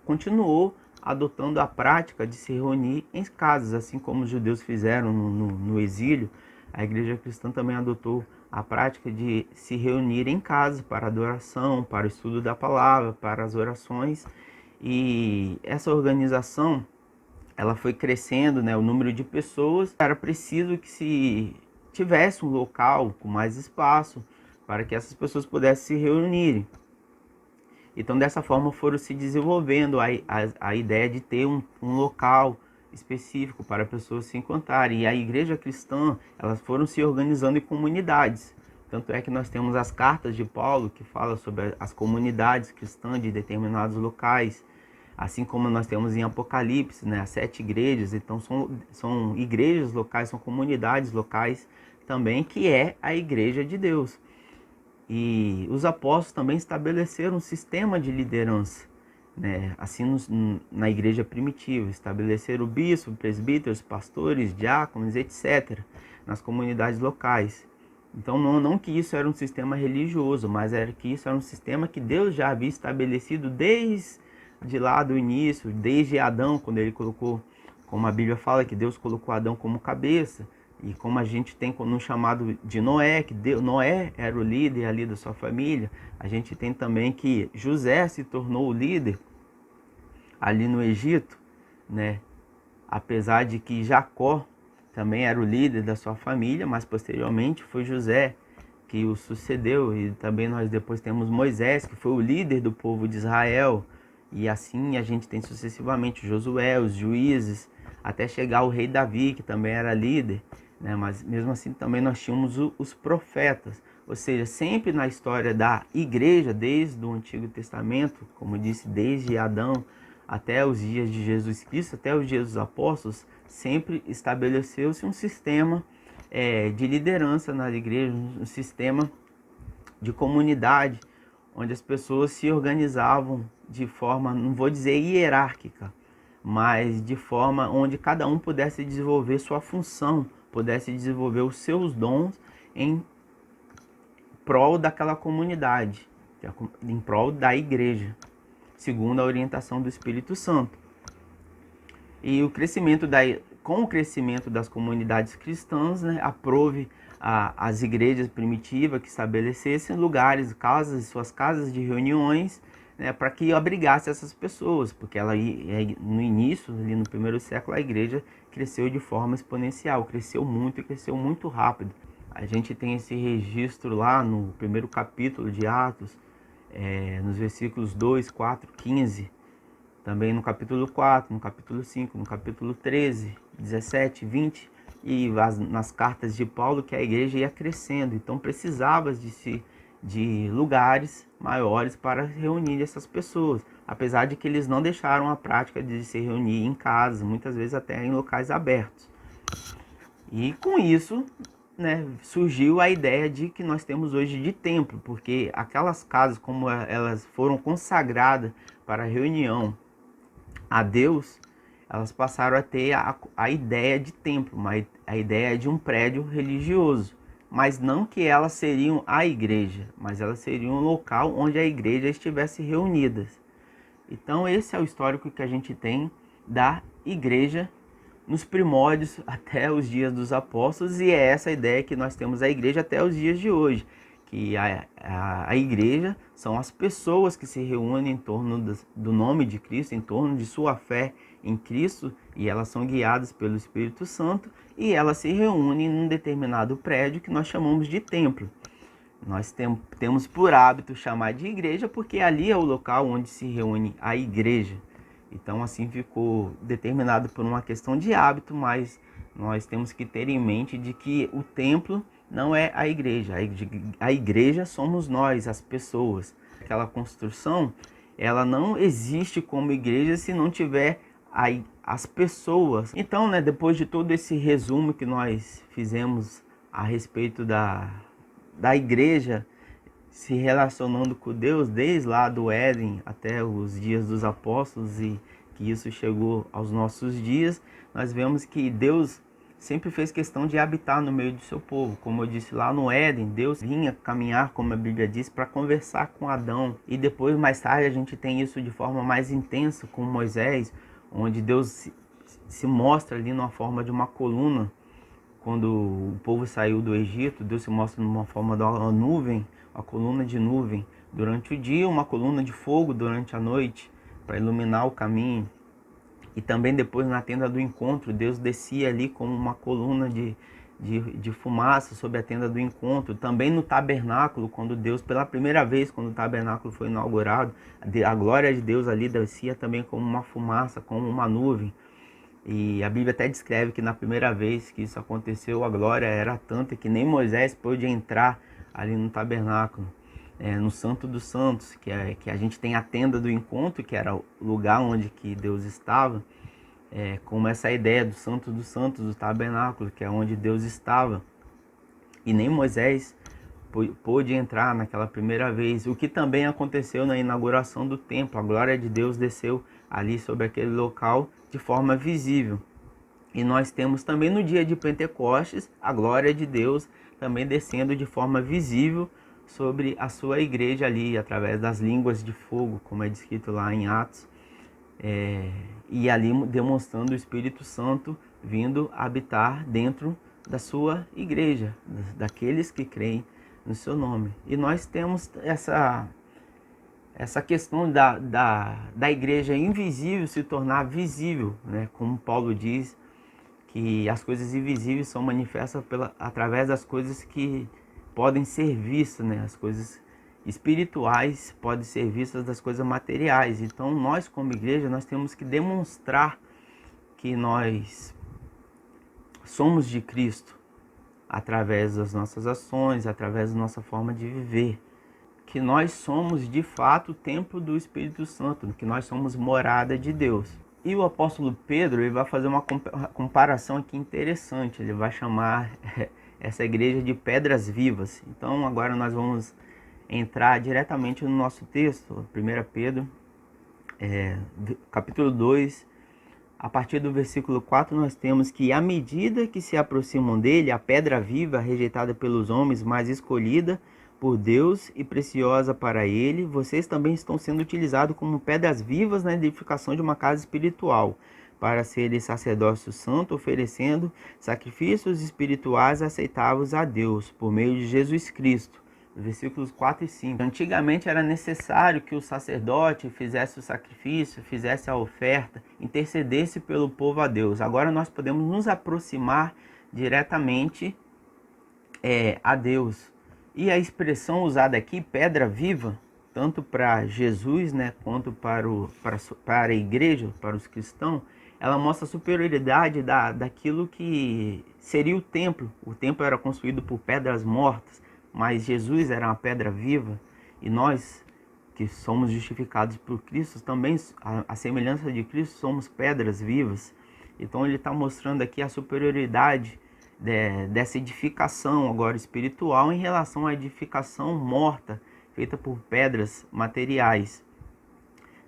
Speaker 3: continuou adotando a prática de se reunir em casas, assim como os judeus fizeram no exílio. A igreja cristã também adotou a prática de se reunir em casa para adoração, para o estudo da palavra, para as orações. E essa organização, ela foi crescendo, o número de pessoas. Era preciso que se tivesse um local com mais espaço para que essas pessoas pudessem se reunirem. Então, dessa forma, foram se desenvolvendo a ideia de ter um local específico para pessoas se encontrarem. E a igreja cristã, elas foram se organizando em comunidades. Tanto é que nós temos as cartas de Paulo, que fala sobre as comunidades cristãs de determinados locais. Assim como nós temos em Apocalipse, as 7 igrejas. Então, são igrejas locais, são comunidades locais também, que é a igreja de Deus. E os apóstolos também estabeleceram um sistema de liderança, assim na igreja primitiva, estabeleceram o bispo, presbíteros, pastores, diáconos, etc., nas comunidades locais. Então não que isso era um sistema religioso, mas que isso era um sistema que Deus já havia estabelecido desde lá do início, desde Adão, quando ele colocou, como a Bíblia fala, que Deus colocou Adão como cabeça. E como a gente tem no chamado de Noé, que Noé era o líder ali da sua família, a gente tem também que José se tornou o líder ali no Egito, apesar de que Jacó também era o líder da sua família, mas posteriormente foi José que o sucedeu. E também nós depois temos Moisés, que foi o líder do povo de Israel, e assim a gente tem sucessivamente Josué, os juízes, até chegar o rei Davi, que também era líder. Mas mesmo assim também nós tínhamos os profetas, ou seja, sempre na história da igreja, desde o Antigo Testamento, como disse, desde Adão até os dias de Jesus Cristo, até os dias dos apóstolos, sempre estabeleceu-se um sistema de liderança nas igrejas, um sistema de comunidade, onde as pessoas se organizavam de forma, não vou dizer hierárquica, mas de forma onde cada um pudesse desenvolver sua função, pudesse desenvolver os seus dons em prol daquela comunidade, em prol da igreja, segundo a orientação do Espírito Santo. E com o crescimento das comunidades cristãs, aprove as igrejas primitivas que estabelecessem lugares, suas casas de reuniões, para que abrigasse essas pessoas, porque no início, ali no primeiro século, a igreja cresceu de forma exponencial, cresceu muito e cresceu muito rápido. A gente tem esse registro lá no primeiro capítulo de Atos, nos versículos 2, 4, 15, também no capítulo 4, no capítulo 5, no capítulo 13, 17, 20, e nas cartas de Paulo, que a igreja ia crescendo, então precisava de lugares maiores para reunir essas pessoas, apesar de que eles não deixaram a prática de se reunir em casa, muitas vezes até em locais abertos. E com isso, né, surgiu a ideia de que nós temos hoje de templo, porque aquelas casas, como elas foram consagradas para reunião a Deus, elas passaram a ter a ideia de templo, a ideia de um prédio religioso. Mas não que elas seriam a igreja, mas elas seriam um local onde a igreja estivesse reunida. Então esse é o histórico que a gente tem da igreja nos primórdios até os dias dos apóstolos, e é essa a ideia que nós temos a igreja até os dias de hoje, que a igreja são as pessoas que se reúnem em torno do nome de Cristo, em torno de sua fé em Cristo, e elas são guiadas pelo Espírito Santo, e elas se reúnem num determinado prédio que nós chamamos de templo. Nós temos por hábito chamar de igreja porque ali é o local onde se reúne a igreja. Então assim ficou determinado por uma questão de hábito, mas nós temos que ter em mente de que o templo não é a igreja. A igreja somos nós, as pessoas. Aquela construção, ela não existe como igreja se não tiver as pessoas. Então, né, depois de todo esse resumo que nós fizemos a respeito da igreja se relacionando com Deus, desde lá do Éden até os dias dos apóstolos, e que isso chegou aos nossos dias, nós vemos que Deus sempre fez questão de habitar no meio do seu povo. Como eu disse lá no Éden, Deus vinha caminhar, como a Bíblia diz, para conversar com Adão. E depois, mais tarde, a gente tem isso de forma mais intensa com Moisés, onde Deus se mostra ali numa forma de uma coluna. Quando o povo saiu do Egito, Deus se mostra numa forma de uma nuvem, uma coluna de nuvem durante o dia, uma coluna de fogo durante a noite, para iluminar o caminho. E também depois na tenda do encontro, Deus descia ali como uma coluna de fumaça sobre a tenda do encontro. Também no tabernáculo, quando Deus, pela primeira vez, quando o tabernáculo foi inaugurado, a glória de Deus ali descia também como uma fumaça, como uma nuvem. E a Bíblia até descreve que na primeira vez que isso aconteceu, a glória era tanta que nem Moisés pôde entrar ali no tabernáculo. No Santo dos Santos, que a gente tem a tenda do encontro, que era o lugar onde que Deus estava, como essa ideia do Santo dos Santos, do tabernáculo, que é onde Deus estava. E nem Moisés pôde entrar naquela primeira vez, o que também aconteceu na inauguração do templo. A glória de Deus desceu ali sobre aquele local de forma visível. E nós temos também no dia de Pentecostes a glória de Deus também descendo de forma visível sobre a sua igreja ali, através das línguas de fogo, como é descrito lá em Atos, e ali demonstrando o Espírito Santo vindo habitar dentro da sua igreja, daqueles que creem no seu nome. E nós temos essa questão da igreja invisível se tornar visível, né? Como Paulo diz, que as coisas invisíveis são manifestas através das coisas que podem ser vistas, né? As coisas espirituais podem ser vistas das coisas materiais. Então nós como igreja, nós temos que demonstrar que nós somos de Cristo através das nossas ações, através da nossa forma de viver. Que nós somos de fato o templo do Espírito Santo, que nós somos morada de Deus. E o apóstolo Pedro, ele vai fazer uma comparação aqui interessante. Ele vai chamar essa igreja de pedras vivas. Então agora nós vamos entrar diretamente no nosso texto, 1 Pedro, capítulo 2, a partir do versículo 4, nós temos que à medida que se aproximam dele, a pedra viva, rejeitada pelos homens, mas escolhida por Deus e preciosa para ele, vocês também estão sendo utilizados como pedras vivas na edificação de uma casa espiritual, para serem sacerdócio santo, oferecendo sacrifícios espirituais aceitáveis a Deus, por meio de Jesus Cristo. versículos 4 e 5. Antigamente era necessário que o sacerdote fizesse o sacrifício, fizesse a oferta, intercedesse pelo povo a Deus. Agora nós podemos nos aproximar diretamente a Deus. E a expressão usada aqui, pedra viva, tanto para Jesus, né, quanto para a igreja, para os cristãos, ela mostra a superioridade daquilo que seria o templo. O templo era construído por pedras mortas, mas Jesus era uma pedra viva, e nós que somos justificados por Cristo, também, a semelhança de Cristo, somos pedras vivas. Então ele está mostrando aqui a superioridade dessa edificação agora espiritual em relação à edificação morta, feita por pedras materiais.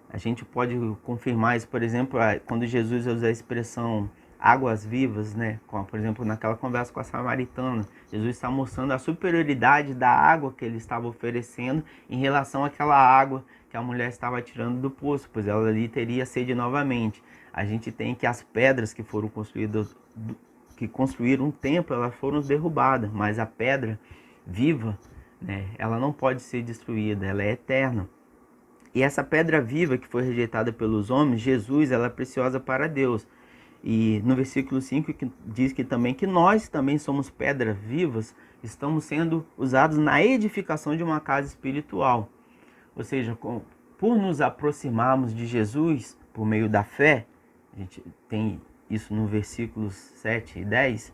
Speaker 3: A gente pode confirmar isso, por exemplo, quando Jesus usa a expressão águas vivas, né? Como, por exemplo, naquela conversa com a samaritana, Jesus está mostrando a superioridade da água que ele estava oferecendo em relação àquela água que a mulher estava tirando do poço, pois ela ali teria sede novamente. A gente tem que as pedras que foram construídas, que construíram um templo, elas foram derrubadas, mas a pedra viva, né, ela não pode ser destruída, ela é eterna. E essa pedra viva que foi rejeitada pelos homens, Jesus, ela é preciosa para Deus. E no versículo 5 diz que também que nós também somos pedras vivas, estamos sendo usados na edificação de uma casa espiritual. Ou seja, por nos aproximarmos de Jesus por meio da fé, a gente tem isso no versículos 7 e 10,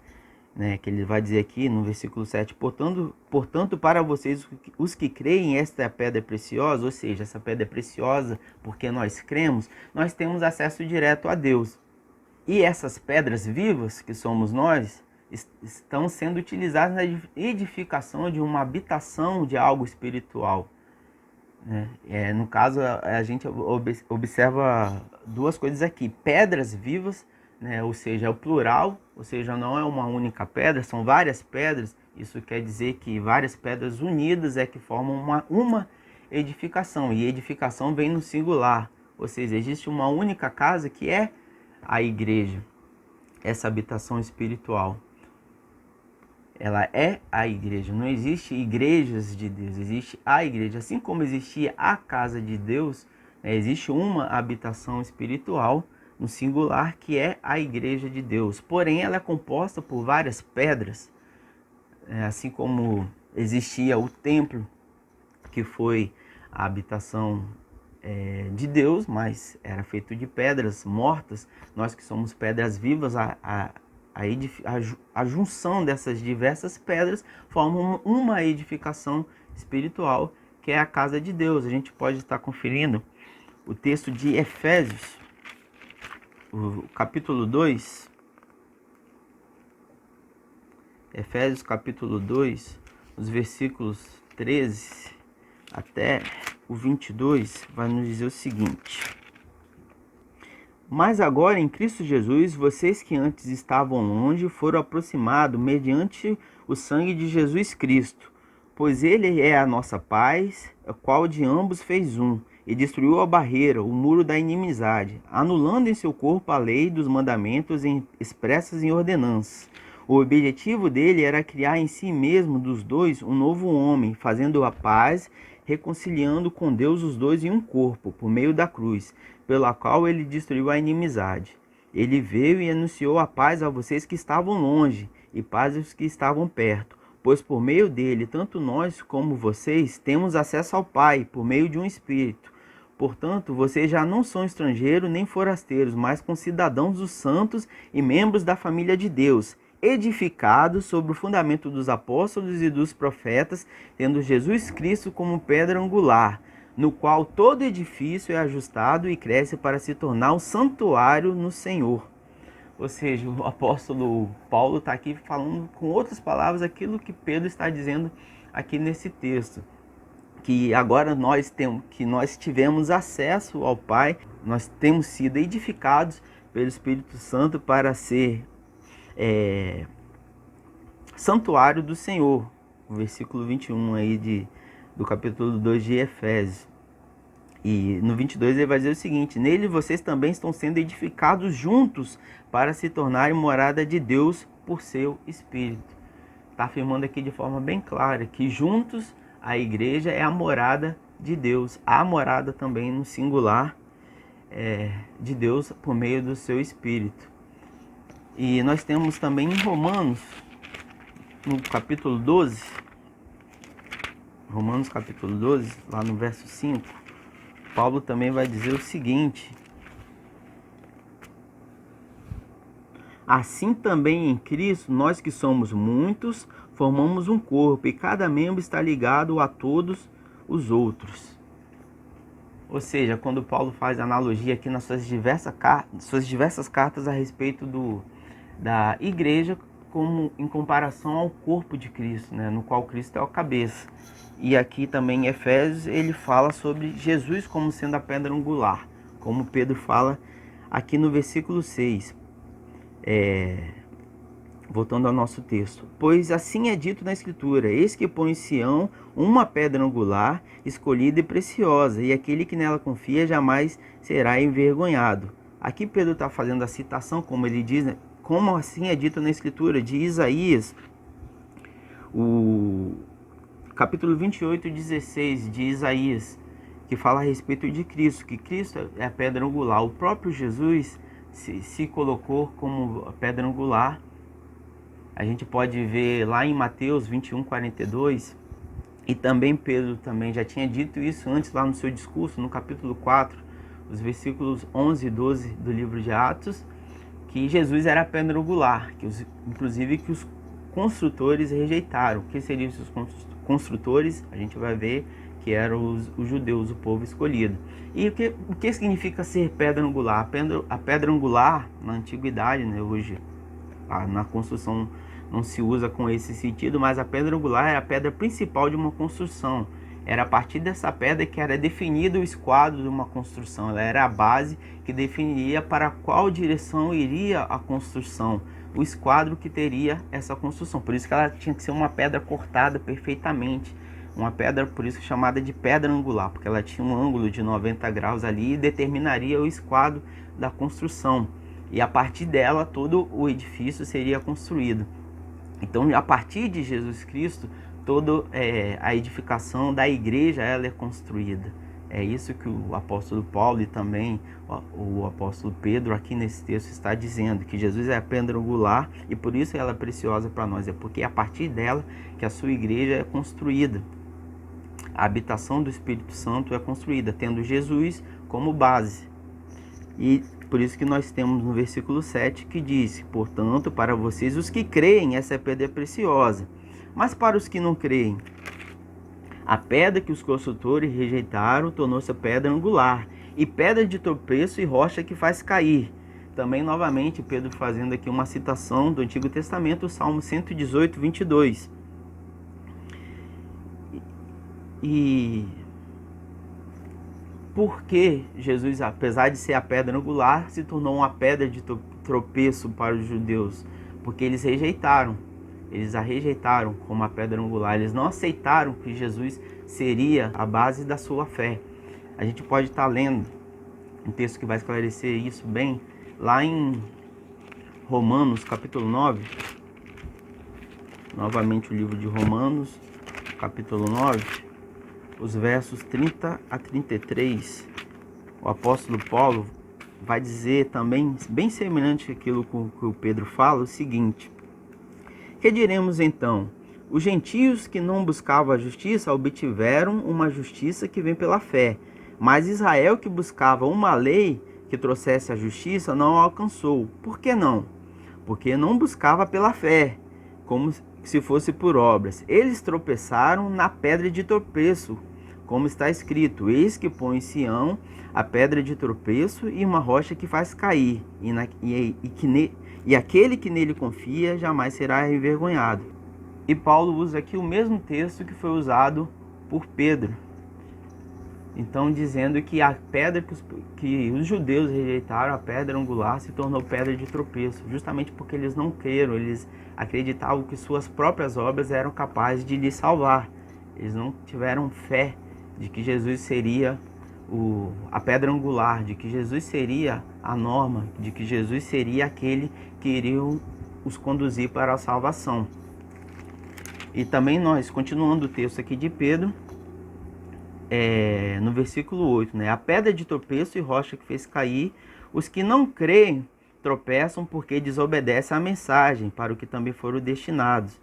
Speaker 3: né, que ele vai dizer aqui no versículo 7, portanto para vocês, os que creem, esta é a pedra preciosa, ou seja, essa pedra é preciosa porque nós cremos, nós temos acesso direto a Deus. E essas pedras vivas, que somos nós, estão sendo utilizadas na edificação de uma habitação de algo espiritual. No caso, a gente observa duas coisas aqui. Pedras vivas, né, ou seja, é o plural, ou seja, não é uma única pedra, são várias pedras. Isso quer dizer que várias pedras unidas é que formam uma edificação. E edificação vem no singular, ou seja, existe uma única casa que é a igreja, essa habitação espiritual. Ela é a igreja. Não existe igrejas de Deus, existe a igreja. Assim como existia a casa de Deus, existe uma habitação espiritual no singular que é a igreja de Deus. Porém, ela é composta por várias pedras, assim como existia o templo, que foi a habitação de Deus, mas era feito de pedras mortas. Nós que somos pedras vivas, a junção dessas diversas pedras formam uma edificação espiritual, que é a casa de Deus. A gente pode estar conferindo o texto de Efésios, o capítulo 2. Efésios capítulo 2, os versículos 13 até o 22, vai nos dizer o seguinte: mas agora em Cristo Jesus, vocês que antes estavam longe foram aproximados mediante o sangue de Jesus Cristo, pois ele é a nossa paz, a qual de ambos fez um, e destruiu a barreira, o muro da inimizade, anulando em seu corpo a lei dos mandamentos expressos em ordenanças. O objetivo dele era criar em si mesmo dos dois um novo homem, fazendo a paz, reconciliando com Deus os dois em um corpo, por meio da cruz, pela qual ele destruiu a inimizade. Ele veio e anunciou a paz a vocês que estavam longe, e paz aos que estavam perto, pois por meio dele, tanto nós como vocês, temos acesso ao Pai, por meio de um Espírito. Portanto, vocês já não são estrangeiros nem forasteiros, mas concidadãos dos santos e membros da família de Deus, edificados sobre o fundamento dos apóstolos e dos profetas, tendo Jesus Cristo como pedra angular, no qual todo edifício é ajustado e cresce para se tornar um santuário no Senhor. Ou seja, o apóstolo Paulo está aqui falando com outras palavras aquilo que Pedro está dizendo aqui nesse texto. Que agora nós tivemos acesso ao Pai, nós temos sido edificados pelo Espírito Santo para ser santuário do Senhor. O versículo 21 aí do capítulo 2 de Efésios. E no 22 ele vai dizer o seguinte: nele vocês também estão sendo edificados juntos para se tornarem morada de Deus por seu Espírito. Está afirmando aqui de forma bem clara que juntos a igreja é a morada de Deus, a morada também no singular de Deus por meio do seu Espírito. E nós temos também em Romanos, no capítulo 12, Romanos capítulo 12, lá no verso 5, Paulo também vai dizer o seguinte: assim também em Cristo, nós que somos muitos, formamos um corpo, e cada membro está ligado a todos os outros. Ou seja, quando Paulo faz analogia aqui nas suas diversas cartas a respeito da igreja, como em comparação ao corpo de Cristo, né, no qual Cristo é a cabeça. E aqui também em Efésios ele fala sobre Jesus como sendo a pedra angular, como Pedro fala aqui no versículo 6. Voltando ao nosso texto: pois assim é dito na Escritura, eis que põe em Sião uma pedra angular, escolhida e preciosa, e aquele que nela confia jamais será envergonhado. Aqui Pedro está fazendo a citação, como ele diz, né? Como assim é dito na Escritura, de Isaías, o capítulo 28, 16 de Isaías, que fala a respeito de Cristo, que Cristo é a pedra angular. O próprio Jesus se colocou como a pedra angular. A gente pode ver lá em Mateus 21, 42, e também Pedro também já tinha dito isso antes lá no seu discurso, no capítulo 4, os versículos 11 e 12 do livro de Atos, que Jesus era a pedra angular, inclusive que os construtores rejeitaram. O que seriam esses construtores? A gente vai ver que eram os judeus, o povo escolhido. E o que significa ser pedra angular? A pedra angular, na antiguidade, né, hoje na construção não se usa com esse sentido, mas a pedra angular era a pedra principal de uma construção. Era a partir dessa pedra que era definido o esquadro de uma construção. Ela era a base que definiria para qual direção iria a construção, o esquadro que teria essa construção. Por isso que ela tinha que ser uma pedra cortada perfeitamente. Uma pedra, por isso chamada de pedra angular, porque ela tinha um ângulo de 90 graus ali e determinaria o esquadro da construção. E a partir dela todo o edifício seria construído. Então, a partir de Jesus Cristo, toda a edificação da igreja ela é construída. É isso que o apóstolo Paulo e também o apóstolo Pedro aqui nesse texto está dizendo, que Jesus é a pedra angular e por isso ela é preciosa para nós. É porque é a partir dela que a sua igreja é construída. A habitação do Espírito Santo é construída, tendo Jesus como base. E por isso que nós temos no versículo 7 que diz: portanto, para vocês os que creem, essa pedra é preciosa. Mas para os que não creem, a pedra que os construtores rejeitaram tornou-se a pedra angular, e pedra de tropeço e rocha que faz cair. Também, novamente, Pedro fazendo aqui uma citação do Antigo Testamento, o Salmo 118, 22. E por que Jesus, apesar de ser a pedra angular, se tornou uma pedra de tropeço para os judeus? Porque eles rejeitaram. Eles a rejeitaram como a pedra angular. Eles não aceitaram que Jesus seria a base da sua fé. A gente pode estar lendo um texto que vai esclarecer isso bem, lá em Romanos, capítulo 9. Novamente o livro de Romanos, capítulo 9, os versos 30 a 33. O apóstolo Paulo vai dizer também, bem semelhante àquilo que o Pedro fala, o seguinte: que diremos então? Os gentios que não buscavam a justiça obtiveram uma justiça que vem pela fé. Mas Israel, que buscava uma lei que trouxesse a justiça, não a alcançou. Por que não? Porque não buscava pela fé, como se fosse por obras. Eles tropeçaram na pedra de tropeço, como está escrito: eis que põe em Sião a pedra de tropeço e uma rocha que faz cair, e aquele que nele confia jamais será envergonhado. E Paulo usa aqui o mesmo texto que foi usado por Pedro. Então, dizendo que a pedra que os judeus rejeitaram, a pedra angular, se tornou pedra de tropeço, justamente porque eles não creram, eles acreditavam que suas próprias obras eram capazes de lhes salvar. Eles não tiveram fé de que Jesus seria a pedra angular, de que Jesus seria a norma, de que Jesus seria aquele que iria os conduzir para a salvação. E também nós, continuando o texto aqui de Pedro, no versículo 8, né? A pedra de tropeço e rocha que fez cair, os que não creem tropeçam porque desobedecem à mensagem, para o que também foram destinados.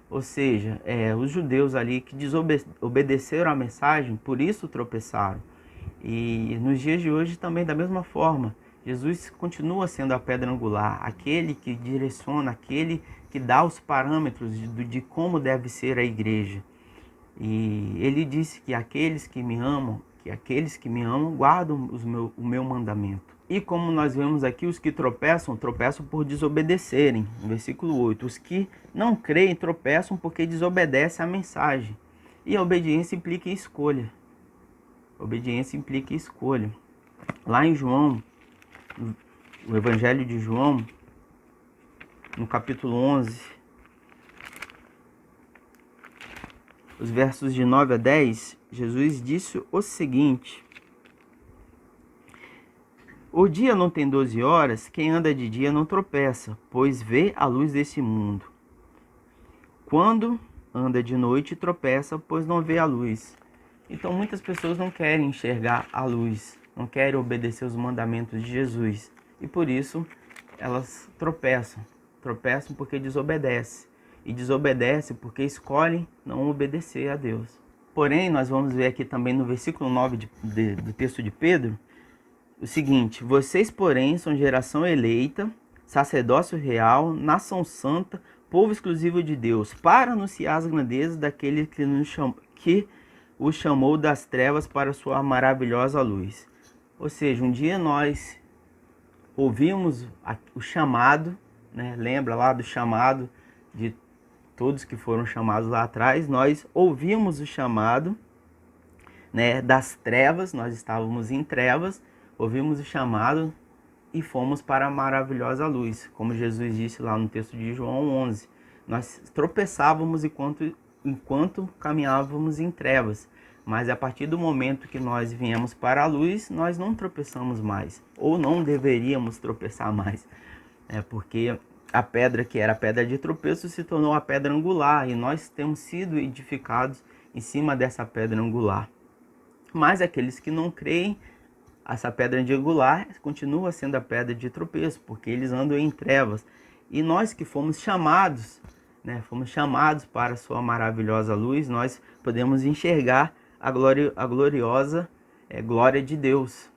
Speaker 3: Ou seja, os judeus ali que desobedeceram à mensagem, por isso tropeçaram. E nos dias de hoje também da mesma forma, Jesus continua sendo a pedra angular, aquele que direciona, aquele que dá os parâmetros de como deve ser a igreja. E ele disse que aqueles que me amam guardam o meu mandamento. E como nós vemos aqui, os que tropeçam por desobedecerem. No versículo 8, os que não creem tropeçam porque desobedecem à mensagem. E a obediência implica escolha. Obediência implica escolha. Lá em João, o Evangelho de João, no capítulo 11, os versos de 9 a 10, Jesus disse o seguinte: o dia não tem 12 horas, quem anda de dia não tropeça, pois vê a luz desse mundo. Quando anda de noite, tropeça, pois não vê a luz. Então muitas pessoas não querem enxergar a luz, não querem obedecer os mandamentos de Jesus. E por isso elas tropeçam porque desobedecem. E desobedecem porque escolhem não obedecer a Deus. Porém, nós vamos ver aqui também no versículo 9 do texto de Pedro, o seguinte: vocês, porém, são geração eleita, sacerdócio real, nação santa, povo exclusivo de Deus, para anunciar as grandezas daquele que o chamou das trevas para sua maravilhosa luz. Ou seja, um dia nós ouvimos o chamado, né? Lembra lá do chamado de todos que foram chamados lá atrás? Nós ouvimos o chamado, né, das trevas, nós estávamos em trevas, ouvimos o chamado e fomos para a maravilhosa luz. Como Jesus disse lá no texto de João 11, nós tropeçávamos enquanto caminhávamos em trevas. Mas a partir do momento que nós viemos para a luz, nós não tropeçamos mais. Ou não deveríamos tropeçar mais. Porque a pedra que era a pedra de tropeço se tornou a pedra angular. E nós temos sido edificados em cima dessa pedra angular. Mas aqueles que não creem, essa pedra de angular continua sendo a pedra de tropeço. Porque eles andam em trevas. E nós que fomos chamados, né, para a sua maravilhosa luz, nós podemos enxergar a gloriosa glória de Deus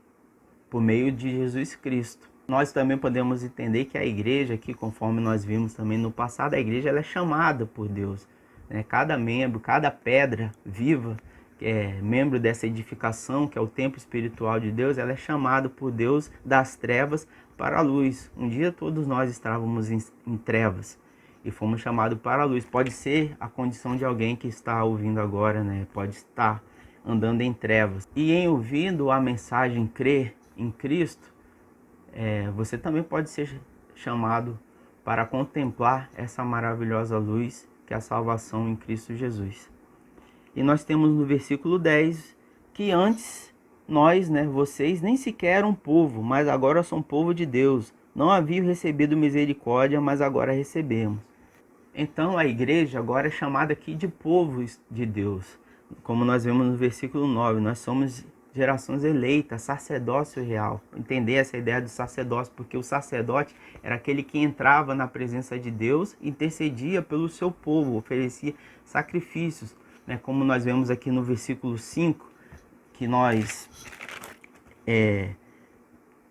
Speaker 3: por meio de Jesus Cristo. Nós também podemos entender que a igreja aqui, conforme nós vimos também no passado, a igreja ela é chamada por Deus, né? Cada membro, cada pedra viva, que é membro dessa edificação, que é o templo espiritual de Deus, ela é chamada por Deus das trevas para a luz. Um dia todos nós estávamos em trevas e fomos chamados para a luz. Pode ser a condição de alguém que está ouvindo agora, né? Pode estar andando em trevas. E em ouvindo a mensagem crer em Cristo, você também pode ser chamado para contemplar essa maravilhosa luz que é a salvação em Cristo Jesus. E nós temos no versículo 10 que antes nós, né, vocês nem sequer eram povo, mas agora são povo de Deus. Não haviam recebido misericórdia, mas agora recebemos. Então a igreja agora é chamada aqui de povo de Deus. Como nós vemos no versículo 9, nós somos gerações eleitas, sacerdócio real. Entender essa ideia do sacerdócio, porque o sacerdote era aquele que entrava na presença de Deus, intercedia pelo seu povo, oferecia sacrifícios, né? Como nós vemos aqui no versículo 5, que nós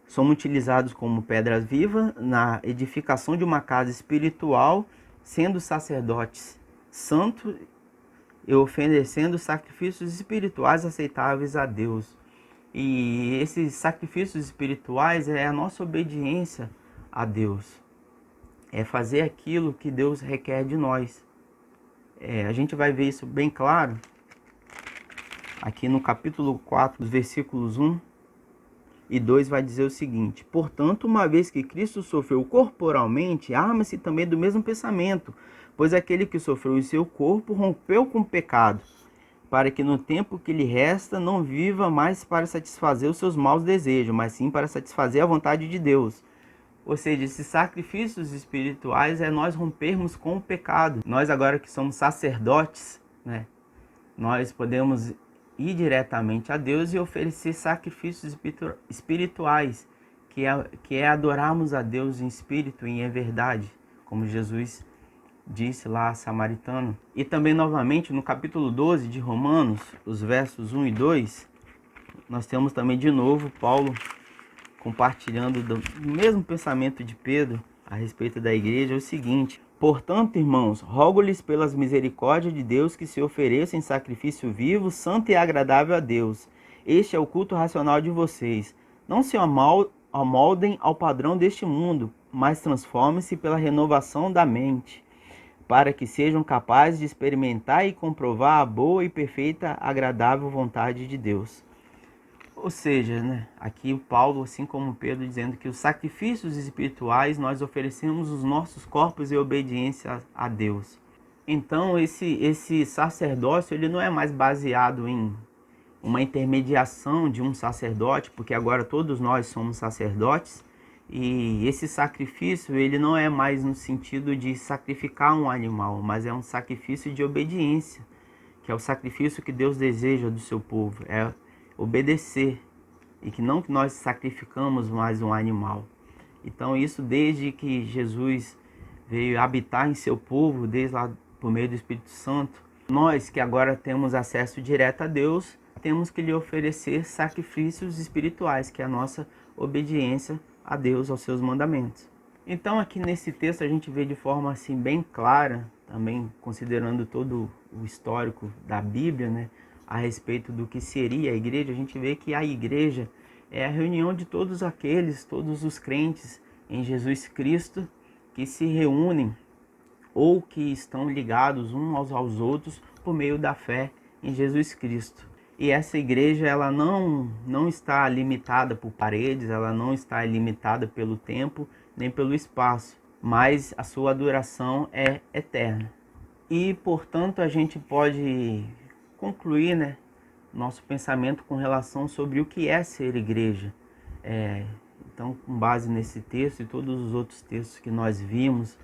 Speaker 3: somos utilizados como pedras vivas na edificação de uma casa espiritual, sendo sacerdotes santos e oferecendo sacrifícios espirituais aceitáveis a Deus. E esses sacrifícios espirituais é a nossa obediência a Deus. É fazer aquilo que Deus requer de nós. A gente vai ver isso bem claro aqui no capítulo 4, dos versículos 1 e 2 vai dizer o seguinte: portanto, uma vez que Cristo sofreu corporalmente, arma-se também do mesmo pensamento, pois aquele que sofreu em seu corpo rompeu com o pecado, para que no tempo que lhe resta não viva mais para satisfazer os seus maus desejos, mas sim para satisfazer a vontade de Deus. Ou seja, esses sacrifícios espirituais é nós rompermos com o pecado. Nós agora que somos sacerdotes, né, nós podemos ir diretamente a Deus e oferecer sacrifícios espirituais, que é adorarmos a Deus em espírito e em verdade, como Jesus disse lá a samaritano. E também novamente no capítulo 12 de Romanos, os versos 1 e 2, nós temos também de novo Paulo compartilhando do mesmo pensamento de Pedro a respeito da igreja, é o seguinte: portanto, irmãos, rogo-lhes pelas misericórdias de Deus que se ofereçam em sacrifício vivo, santo e agradável a Deus. Este é o culto racional de vocês. Não se amoldem ao padrão deste mundo, mas transformem-se pela renovação da mente, para que sejam capazes de experimentar e comprovar a boa e perfeita, agradável vontade de Deus. Ou seja, né, aqui o Paulo, assim como Pedro, dizendo que os sacrifícios espirituais nós oferecemos os nossos corpos em obediência a Deus. Então esse sacerdócio ele não é mais baseado em uma intermediação de um sacerdote, porque agora todos nós somos sacerdotes, e esse sacrifício ele não é mais no sentido de sacrificar um animal, mas é um sacrifício de obediência, que é o sacrifício que Deus deseja do seu povo, é obedecer, e que não que nós sacrificamos mais um animal. Então isso desde que Jesus veio habitar em seu povo, desde lá por meio do Espírito Santo, nós que agora temos acesso direto a Deus, temos que lhe oferecer sacrifícios espirituais, que é a nossa obediência a Deus, aos seus mandamentos. Então aqui nesse texto a gente vê de forma assim bem clara, também considerando todo o histórico da Bíblia, né, a respeito do que seria a igreja. A gente vê que a igreja é a reunião de todos os crentes em Jesus Cristo que se reúnem ou que estão ligados uns aos outros por meio da fé em Jesus Cristo. E essa igreja ela não está limitada por paredes, ela não está limitada pelo tempo nem pelo espaço, mas a sua duração é eterna. E portanto a gente pode concluir, né, nosso pensamento com relação sobre o que é ser igreja. Então, com base nesse texto e todos os outros textos que nós vimos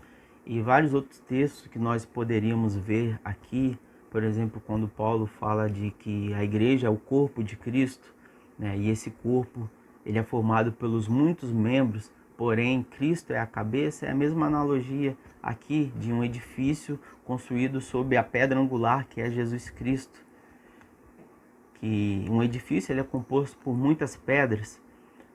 Speaker 3: e vários outros textos que nós poderíamos ver aqui, por exemplo, quando Paulo fala de que a igreja é o corpo de Cristo, né, e esse corpo ele é formado pelos muitos membros, porém Cristo é a cabeça, é a mesma analogia aqui de um edifício construído sob a pedra angular que é Jesus Cristo. Que um edifício ele é composto por muitas pedras,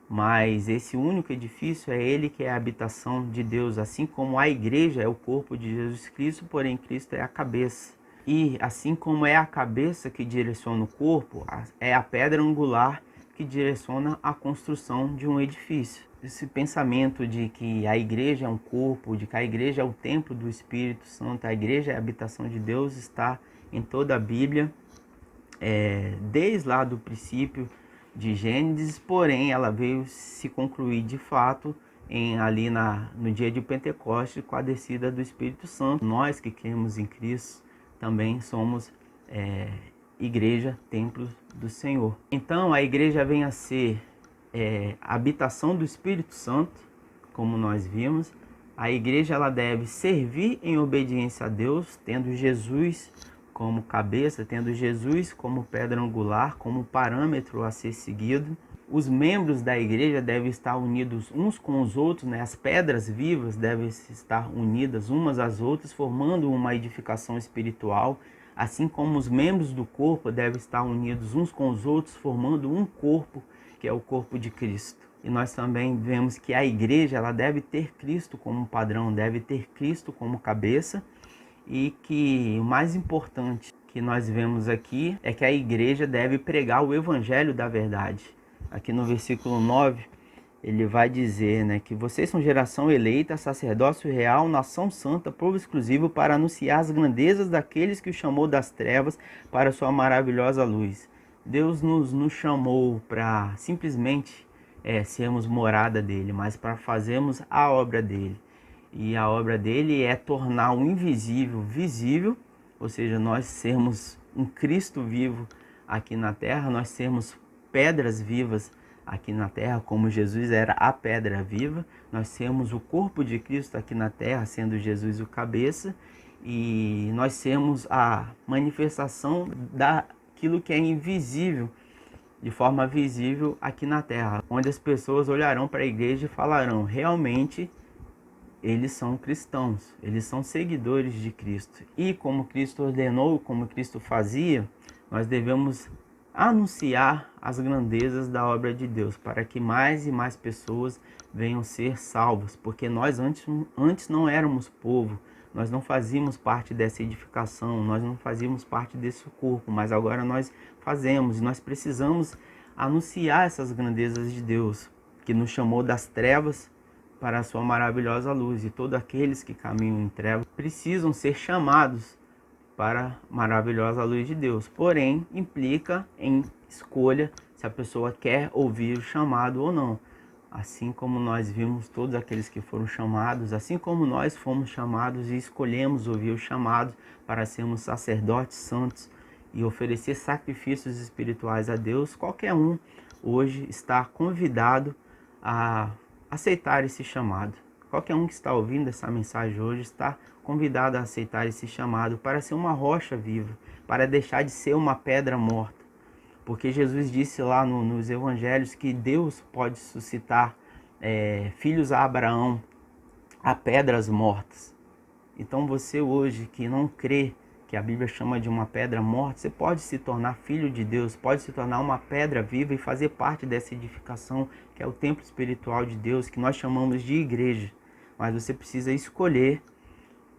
Speaker 3: mas esse único edifício é ele que é a habitação de Deus, assim como a igreja é o corpo de Jesus Cristo, porém Cristo é a cabeça. E assim como é a cabeça que direciona o corpo, é a pedra angular que direciona a construção de um edifício. Esse pensamento de que a igreja é um corpo, de que a igreja é o templo do Espírito Santo, a igreja é a habitação de Deus, está em toda a Bíblia, desde lá do princípio de Gênesis, porém ela veio se concluir de fato ali no dia de Pentecostes com a descida do Espírito Santo. Nós que cremos em Cristo também somos igreja, templo do Senhor. Então a igreja vem a ser a habitação do Espírito Santo, como nós vimos. A igreja ela deve servir em obediência a Deus, tendo Jesus como cabeça, tendo Jesus como pedra angular, como parâmetro a ser seguido. Os membros da igreja devem estar unidos uns com os outros, né? As pedras vivas devem estar unidas umas às outras, formando uma edificação espiritual, assim como os membros do corpo devem estar unidos uns com os outros, formando um corpo, que é o corpo de Cristo. E nós também vemos que a igreja ela deve ter Cristo como padrão, deve ter Cristo como cabeça, e que o mais importante que nós vemos aqui é que a igreja deve pregar o evangelho da verdade. Aqui no versículo 9, ele vai dizer, né, que vocês são geração eleita, sacerdócio real, nação santa, povo exclusivo, para anunciar as grandezas daqueles que o chamou das trevas para a sua maravilhosa luz. Deus nos chamou para simplesmente sermos morada dele, mas para fazermos a obra dele. E a obra dele é tornar o invisível visível, ou seja, nós sermos um Cristo vivo aqui na terra, nós sermos pedras vivas aqui na terra, como Jesus era a pedra viva. Nós temos o corpo de Cristo aqui na terra, sendo Jesus o cabeça, e nós temos a manifestação daquilo que é invisível, de forma visível aqui na terra, onde as pessoas olharão para a igreja e falarão: realmente eles são cristãos, eles são seguidores de Cristo. E como Cristo ordenou, como Cristo fazia, nós devemos anunciar as grandezas da obra de Deus, para que mais e mais pessoas venham ser salvas, porque nós antes não éramos povo, nós não fazíamos parte dessa edificação, nós não fazíamos parte desse corpo, mas agora nós fazemos, e nós precisamos anunciar essas grandezas de Deus, que nos chamou das trevas para a sua maravilhosa luz, e todos aqueles que caminham em trevas precisam ser chamados para a maravilhosa luz de Deus. Porém, implica em escolha se a pessoa quer ouvir o chamado ou não. Assim como nós vimos todos aqueles que foram chamados, assim como nós fomos chamados e escolhemos ouvir o chamado para sermos sacerdotes santos e oferecer sacrifícios espirituais a Deus, qualquer um hoje está convidado a aceitar esse chamado. Qualquer um que está ouvindo essa mensagem hoje está convidado a aceitar esse chamado para ser uma rocha viva, para deixar de ser uma pedra morta. Porque Jesus disse lá nos evangelhos que Deus pode suscitar filhos a Abraão, a pedras mortas. Então você hoje que não crê, que a Bíblia chama de uma pedra morta, você pode se tornar filho de Deus, pode se tornar uma pedra viva e fazer parte dessa edificação que é o templo espiritual de Deus, que nós chamamos de igreja. Mas você precisa escolher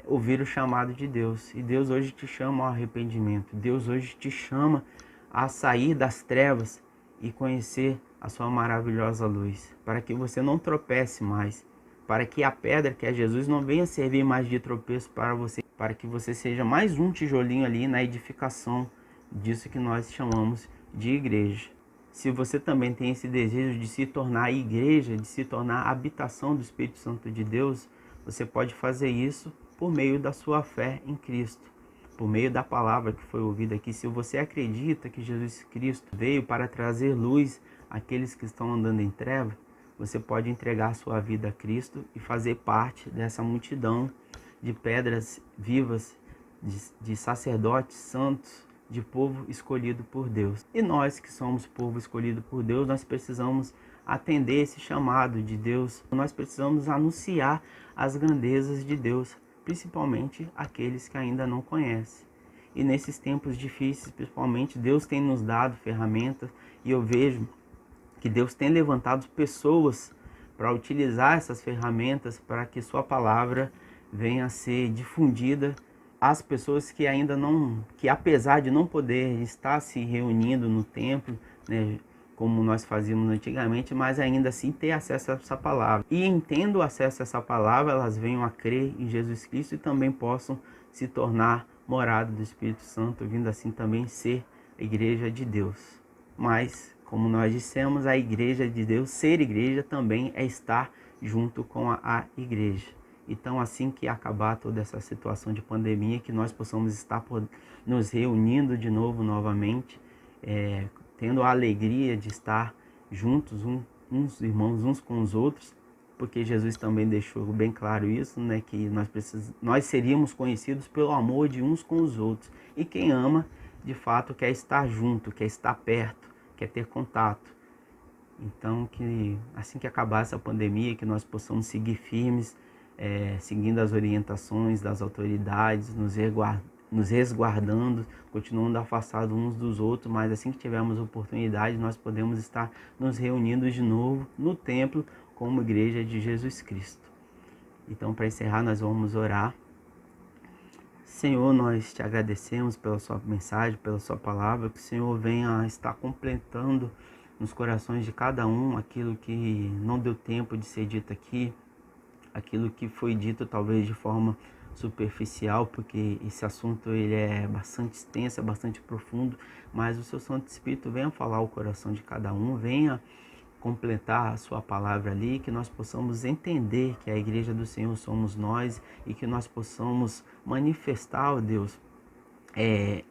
Speaker 3: ouvir o chamado de Deus. E Deus hoje te chama ao arrependimento. Deus hoje te chama a sair das trevas e conhecer a sua maravilhosa luz, para que você não tropece mais, para que a pedra que é Jesus não venha servir mais de tropeço para você, para que você seja mais um tijolinho ali na edificação disso que nós chamamos de igreja. Se você também tem esse desejo de se tornar igreja, de se tornar habitação do Espírito Santo de Deus, você pode fazer isso por meio da sua fé em Cristo, por meio da palavra que foi ouvida aqui. Se você acredita que Jesus Cristo veio para trazer luz àqueles que estão andando em trevas, você pode entregar a sua vida a Cristo e fazer parte dessa multidão de pedras vivas, de sacerdotes santos, de povo escolhido por Deus. E nós que somos povo escolhido por Deus, nós precisamos atender esse chamado de Deus. Nós precisamos anunciar as grandezas de Deus, principalmente aqueles que ainda não conhecem. E nesses tempos difíceis, principalmente, Deus tem nos dado ferramentas, e eu vejo que Deus tem levantado pessoas para utilizar essas ferramentas para que sua palavra venha a ser difundida às pessoas que ainda não, que apesar de não poder estar se reunindo no templo, né, como nós fazíamos antigamente, mas ainda assim ter acesso a essa palavra. E em tendo acesso a essa palavra, elas venham a crer em Jesus Cristo e também possam se tornar morada do Espírito Santo, vindo assim também ser a igreja de Deus. Mas, como nós dissemos, a igreja de Deus, ser igreja também é estar junto com a igreja. Então, assim que acabar toda essa situação de pandemia, que nós possamos estar nos reunindo de novo, novamente, tendo a alegria de estar juntos, uns irmãos, uns com os outros, porque Jesus também deixou bem claro isso, né, que nós seríamos conhecidos pelo amor de uns com os outros. E quem ama, de fato, quer estar junto, quer estar perto, quer ter contato. Então, que assim que acabar essa pandemia, que nós possamos seguir firmes, seguindo as orientações das autoridades, nos resguardando, continuando afastados uns dos outros, mas assim que tivermos oportunidade, nós podemos estar nos reunindo de novo no templo como igreja de Jesus Cristo. Então, para encerrar, nós vamos orar. Senhor, nós te agradecemos pela sua mensagem, pela sua palavra, que o Senhor venha estar completando nos corações de cada um aquilo que não deu tempo de ser dito aqui, aquilo que foi dito talvez de forma superficial, porque esse assunto ele é bastante extenso, é bastante profundo, mas o seu Santo Espírito venha falar ao coração de cada um, venha completar a sua palavra ali, que nós possamos entender que a igreja do Senhor somos nós e que nós possamos manifestar, ó Deus,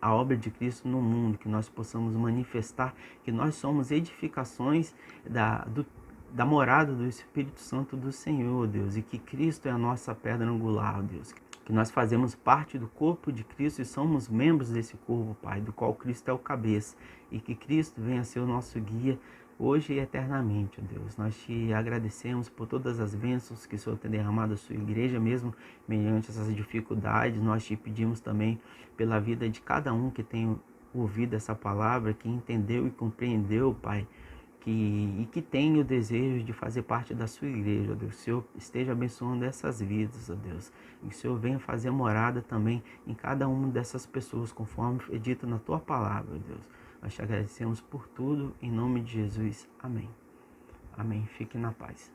Speaker 3: a obra de Cristo no mundo, que nós possamos manifestar que nós somos edificações da morada do Espírito Santo do Senhor, Deus, e que Cristo é a nossa pedra angular, Deus, que nós fazemos parte do corpo de Cristo e somos membros desse corpo, Pai, do qual Cristo é o cabeça, e que Cristo venha a ser o nosso guia hoje e eternamente, ó Deus. Nós te agradecemos por todas as bênçãos que o Senhor tem derramado à sua igreja, mesmo mediante essas dificuldades. Nós te pedimos também pela vida de cada um que tem ouvido essa palavra, que entendeu e compreendeu, Pai, e que tem o desejo de fazer parte da sua igreja, ó Deus. Que o Senhor esteja abençoando essas vidas, ó Deus. E que o Senhor venha fazer morada também em cada uma dessas pessoas, conforme é dito na tua palavra, ó Deus. Nós te agradecemos por tudo, em nome de Jesus. Amém. Amém. Fique na paz.